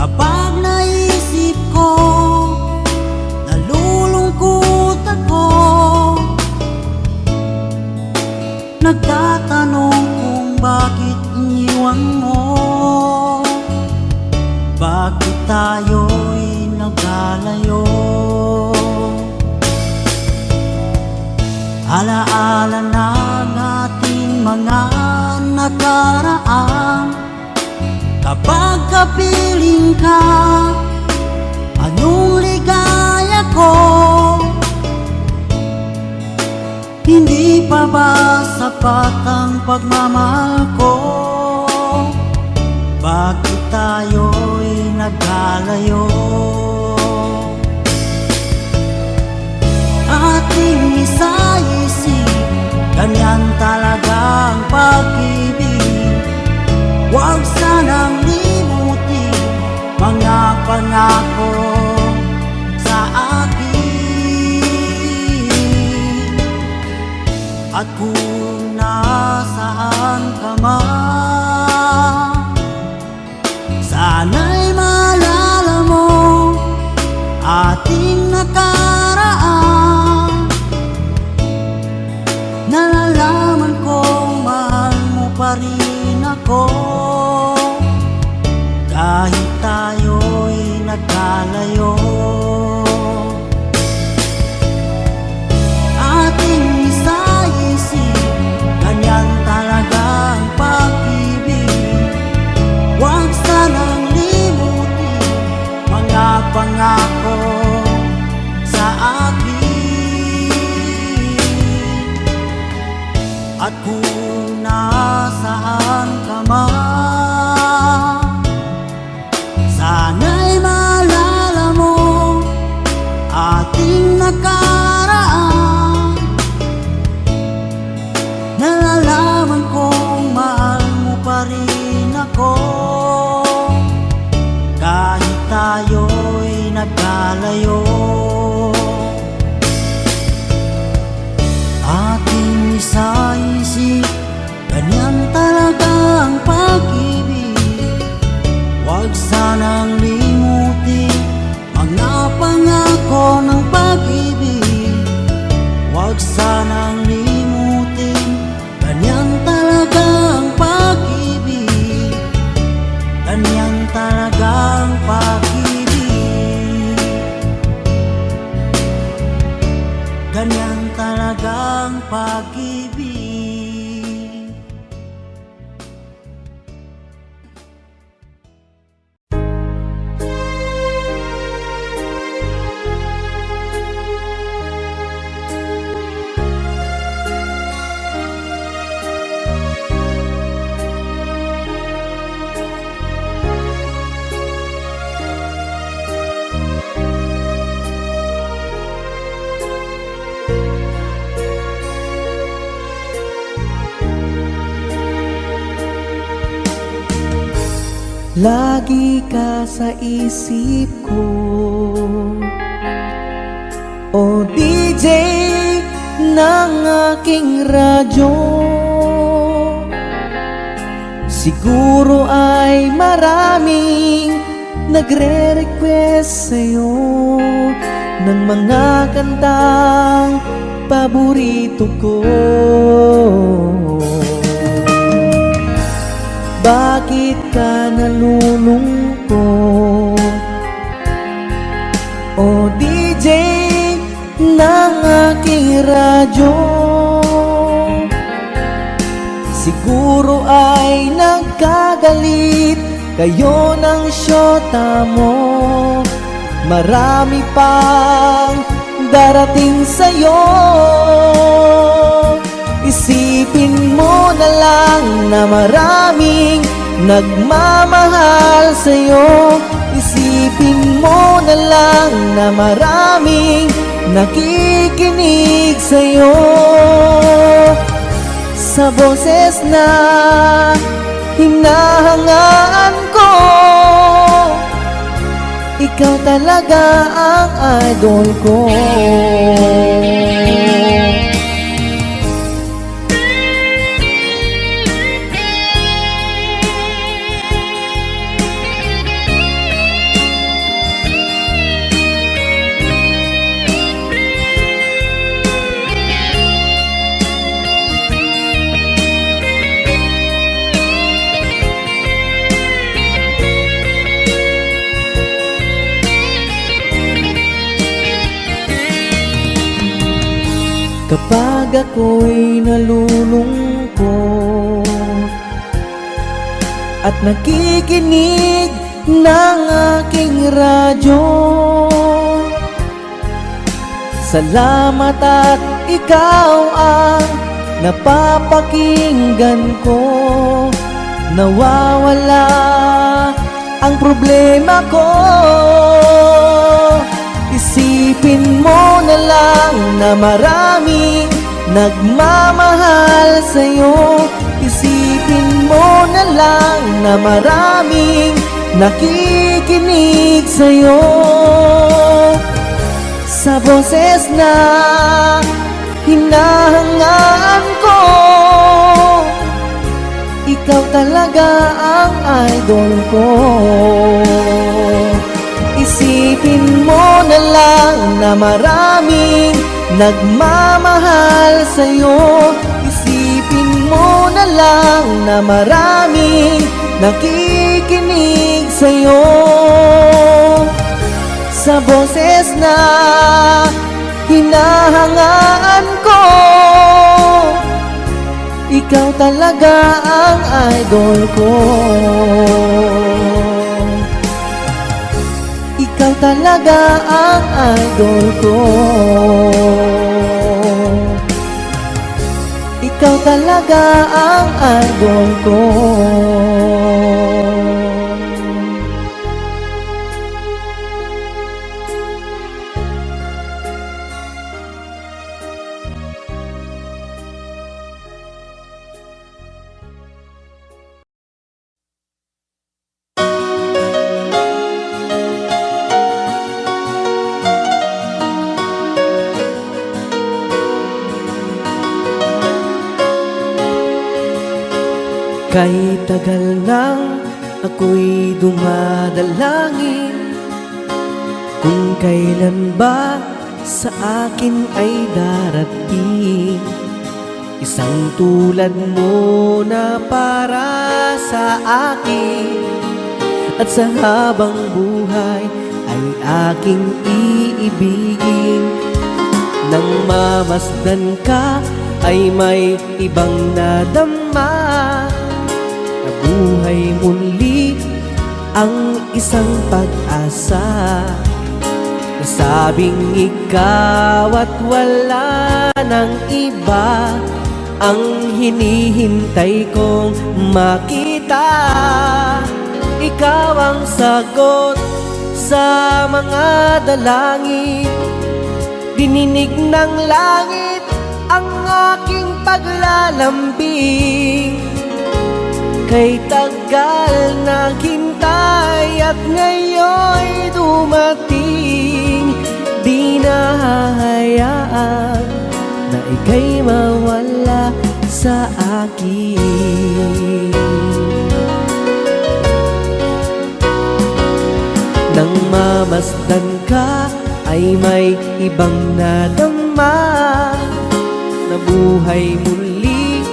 Kapag naisip ko, nalulungkot ako, nagtatanong kung bakit iniwan mo. Bakit tayo'y nagkalayo? Alaala ng ating mga nakaraan. Kapag kapiling ka, anong ligaya ko? Hindi pa ba sapat ang pagmamahal ko? Bakit tayo'y nagkalayo? Ating isa-isip, ganyan talagang pag-ibig. Huwag sanang limutin mga pangako sa akin. At kung nasaan ka man, sana'y maalala mo ating nakaraan. Nalalaman kong mahal mo pa rin ako, kahit tayo'y nagkalayo. Ating isa-isip, ganyan talagang pag-ibig. Huwag sanang limutin mga pangako sa akin. At kung nasaan ka man, sana'y maalala mo ating nakaraan. Nalalaman kong mahal mo pa rin ako, kahit tayo'y nagkalayo. Ating isa-isip, ganyan talaga ang pag-ibig. Huwag sanang limutin mga pangako ng pag-ibig. Huwag sanang limutin, ganyan talaga ang pag-ibig. Ganyan talaga ang pag-ibig. Ganyan talaga ang pag-ibig. Lagi ka sa isip ko, o DJ ng aking radyo. Siguro ay maraming nagre-request sa'yo ng mga kantang paborito ko. Bakit ka nalulungkot, o DJ ng aking radyo? Siguro ay nagkagalit kayo ng syota mo. Marami pang darating sa'yo. Isipin mo na lang na maraming nagmamahal sa'yo. Isipin mo na lang na maraming nakikinig sa'yo. Sa boses na hinahangaan ko, ikaw talaga ang idol ko. kapag ako'y nalulungkot at nakikinig ng aking radyo. Salamat at ikaw ang napapakinggan ko. Nawawala ang problema ko. Isipin mo na lang na maraming nagmamahal sa'yo. Isipin mo na lang na maraming nakikinig sa'yo. Sa boses na hinahangaan ko, ikaw talaga ang idol ko. Isipin mo na lang na maraming nagmamahal sa'yo. Isipin mo na lang na maraming nakikinig sa'yo. Sa boses na hinahangaan ko, ikaw talaga ang idol ko. Ikaw talaga ang idol ko. Ikaw talaga ang idol ko. Kahit tagal nang ako'y dumadalangin, kung kailan ba sa akin ay darating isang tulad mo na para sa akin. At sa habang buhay ay aking iibigin. Nang mamasdan ka ay may ibang nadama. Nabuhay muli ang isang pag-asa. Nasabing ikaw at wala ng iba ang hinihintay kong makita. Ikaw ang sagot sa mga dalangin. Dininig ng langit ang aking paglalambing. Kay tagal naghintay at ngayon'y dumating. Di na hahayaan na ika'y mawala sa akin. Nang mamasdan ka ay may ibang nadama. Nabuhay muli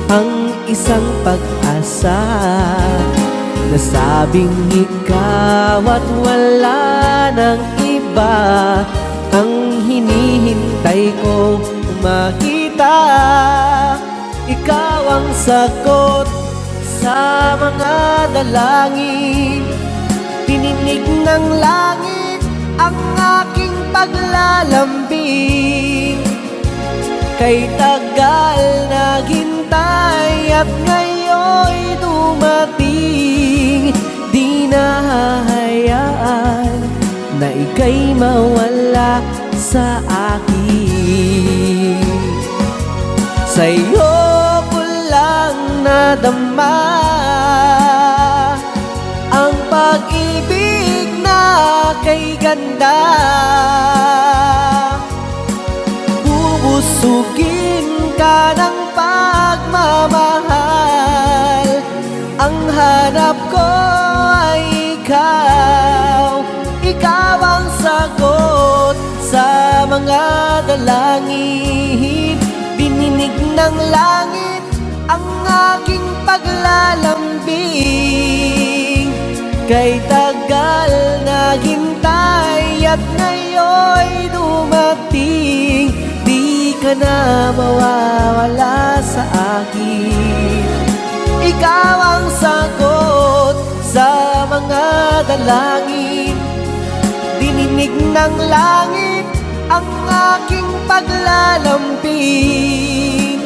ang isang pag-asa. Nasabing ikaw at wala ng iba ang hinihintay kong makita. Ikaw ang sagot sa mga dalangin. Tininig ng langit ang aking paglalambing. Kay tagal naghintay at ngayon'y dumating. Di na hahayaan na ika'y mawala sa akin. Sa'yo ko lang nadama ang pag-ibig na kay ganda. Busugin ka ng pagmamahal. Ang hanap ko ay ikaw. Ikaw ang sagot sa mga dalangin. Dininig ng langit ang aking paglalambing. Kay tagal naghintay at ngayon'y dumating. Di ka na mawawala sa akin. Ikaw ang sagot sa mga dalangin. Dininig ng langit ang aking paglalambing.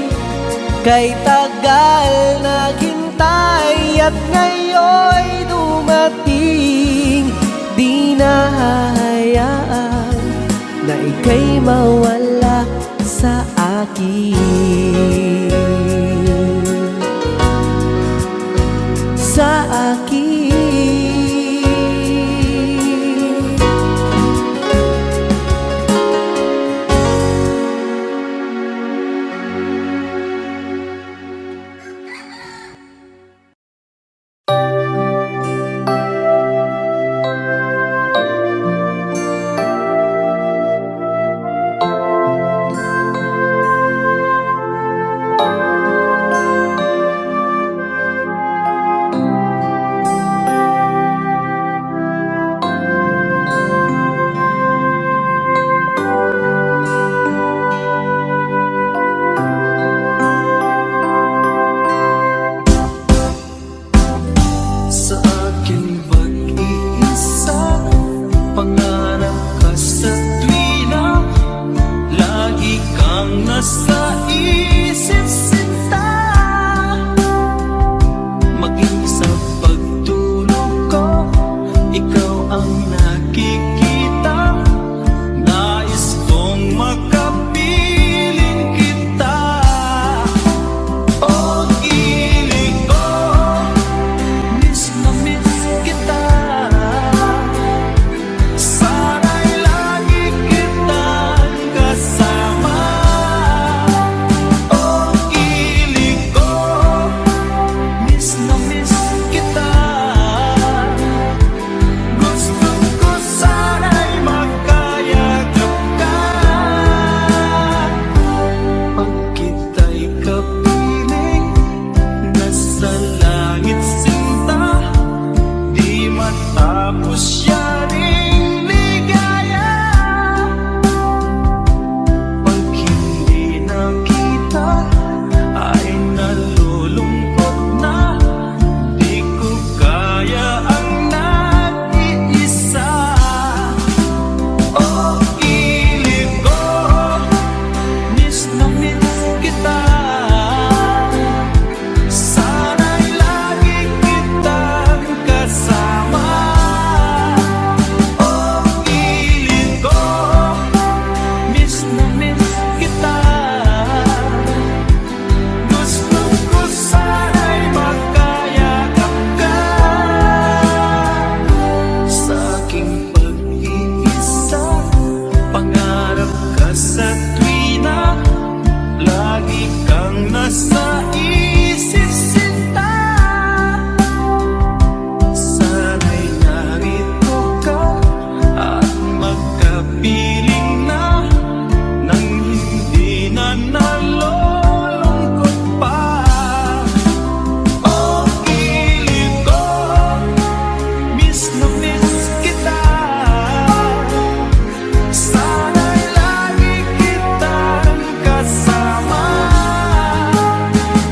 Kay tagal naghintay at ngayon'y dumating. Di na hahayaan na ika'y mawala sa akin. Sa akin. Sa aking pag-iisa, pangarap ka sa tuwina. Lagi kang nasa isip sinta. Maging sa pagtulog ko, ikaw ang nakikita. Nais kong makapiling kita. Oh, ilig ko, miss na miss kita. Sana'y lagi kitang kasama. Oh, ilig ko, miss na miss kita. Gusto ko sana'y magkayakap ka. Pag kita'y kapiling, nasa langit sinta. Di matapos yaring ligaya. Pag hindi nakita, ay nalulungkot na. Di ko kaya ang nag-iisa. Oh, ilig ko, miss na miss kita. Sana'y lagi kitang kasama. Oh, ilig ko, miss na miss kita. Gusto ko sana'y magkayakap ka. Sa aking pag-iisa, pangarap ka sa tuwina. Lagi kang nasa isip sinta. Sana'y narito ka at magkapiling na. Nang hindi na nalulungkot pa. Oh, ilig ko, miss na miss kita. Sana'y lagi kitang kasama.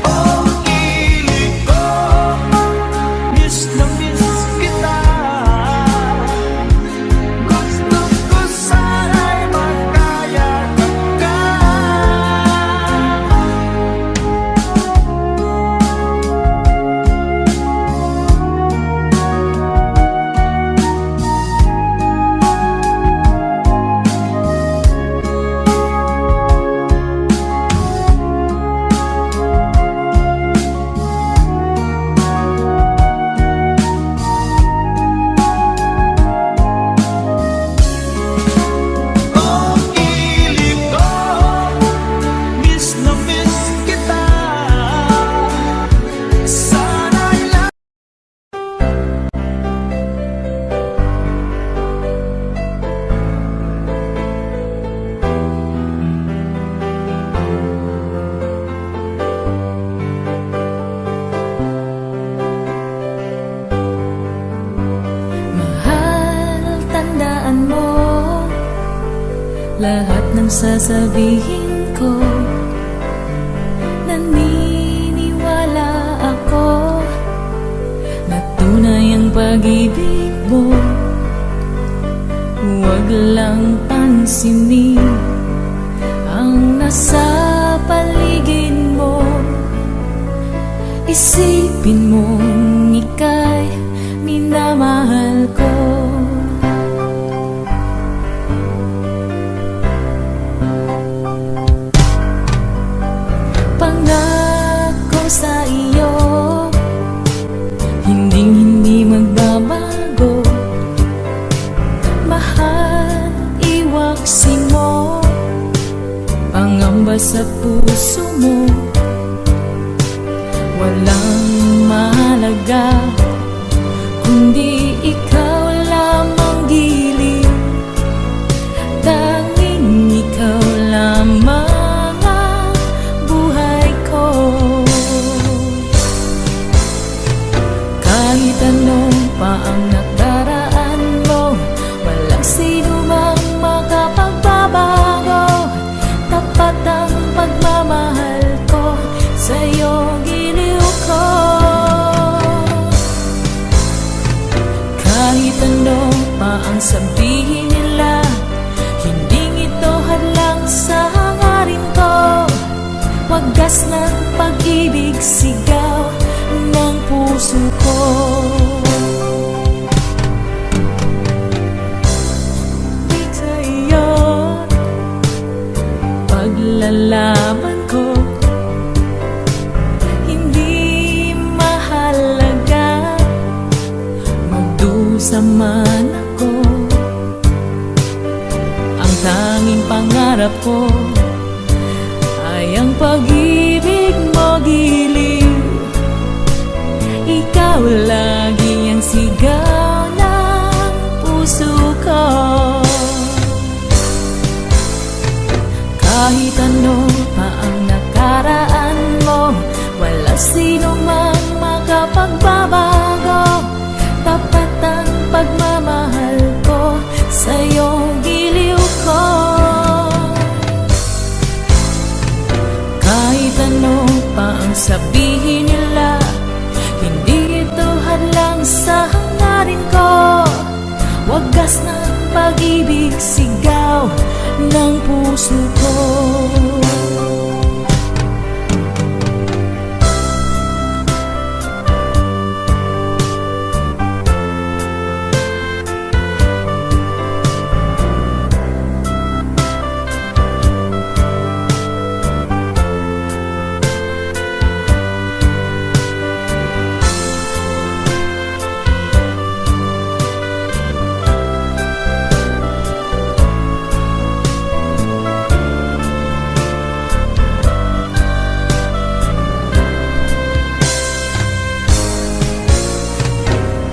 Oh, ilig ko, miss na miss kita. Gusto ko sana'y magkayakap ka. Oh, ilig ko, miss na miss kita. Sana'y lagi. Mahal, tandaan mo lahat ng sasabihin ko. ko. Naniniwala ako na tunay ang pag-ibig mo. Huwag lang pansinin ang nasa paligid mo. Isipin mong ika'y minamahal ko. Pangako sa iyo, hindi magbabago. Mahal, iwaksin mo pangamba sa puso mo. Walang mahalaga kundi ikaw lamang giliw. Tanging ikaw lamang ang buhay ko. Kahit ano pa ang nakaraan mo, walang sino mang makapagbabago. Tapat ang pagmamahal ko sa'yo, giliw ko. Kahit ano pa ang sabihin nila, hindi ito hadlang sa hangarin ko. Wagas ng pag-ibig, sigaw ng puso ko. Sa iyo, paglalaban ko. Hindi mahalaga magdusa man ako. Ang tanging pangarap ko ay ang pag-ibig mo, giliw. Ikaw lagi ang sigaw ng puso ko. Kahit ano pa ang nakaraan mo, wala sino mang makapagbabago. Tapat ang pagmamahal ko sa'yo, giliw ko. Kahit ano pa ang sabihin nila, hindi ito hadlang sa hangarin ko. Wagas ng pag-ibig, sigaw ng puso ko.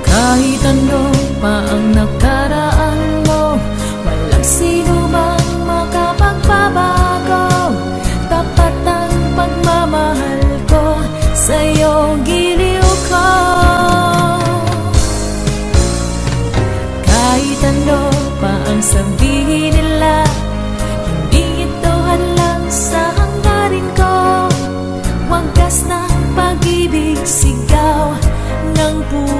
Kahit ano pa ang nakaraan mo, walang sino mang makapagbabago. Tapat ang pagmamahal ko sa'yo, giliw ko. Kahit ano pa ang sabihin nila, hindi ito hadlang sa hangarin ko. Wagas ng pag-ibig, sigaw ng puso.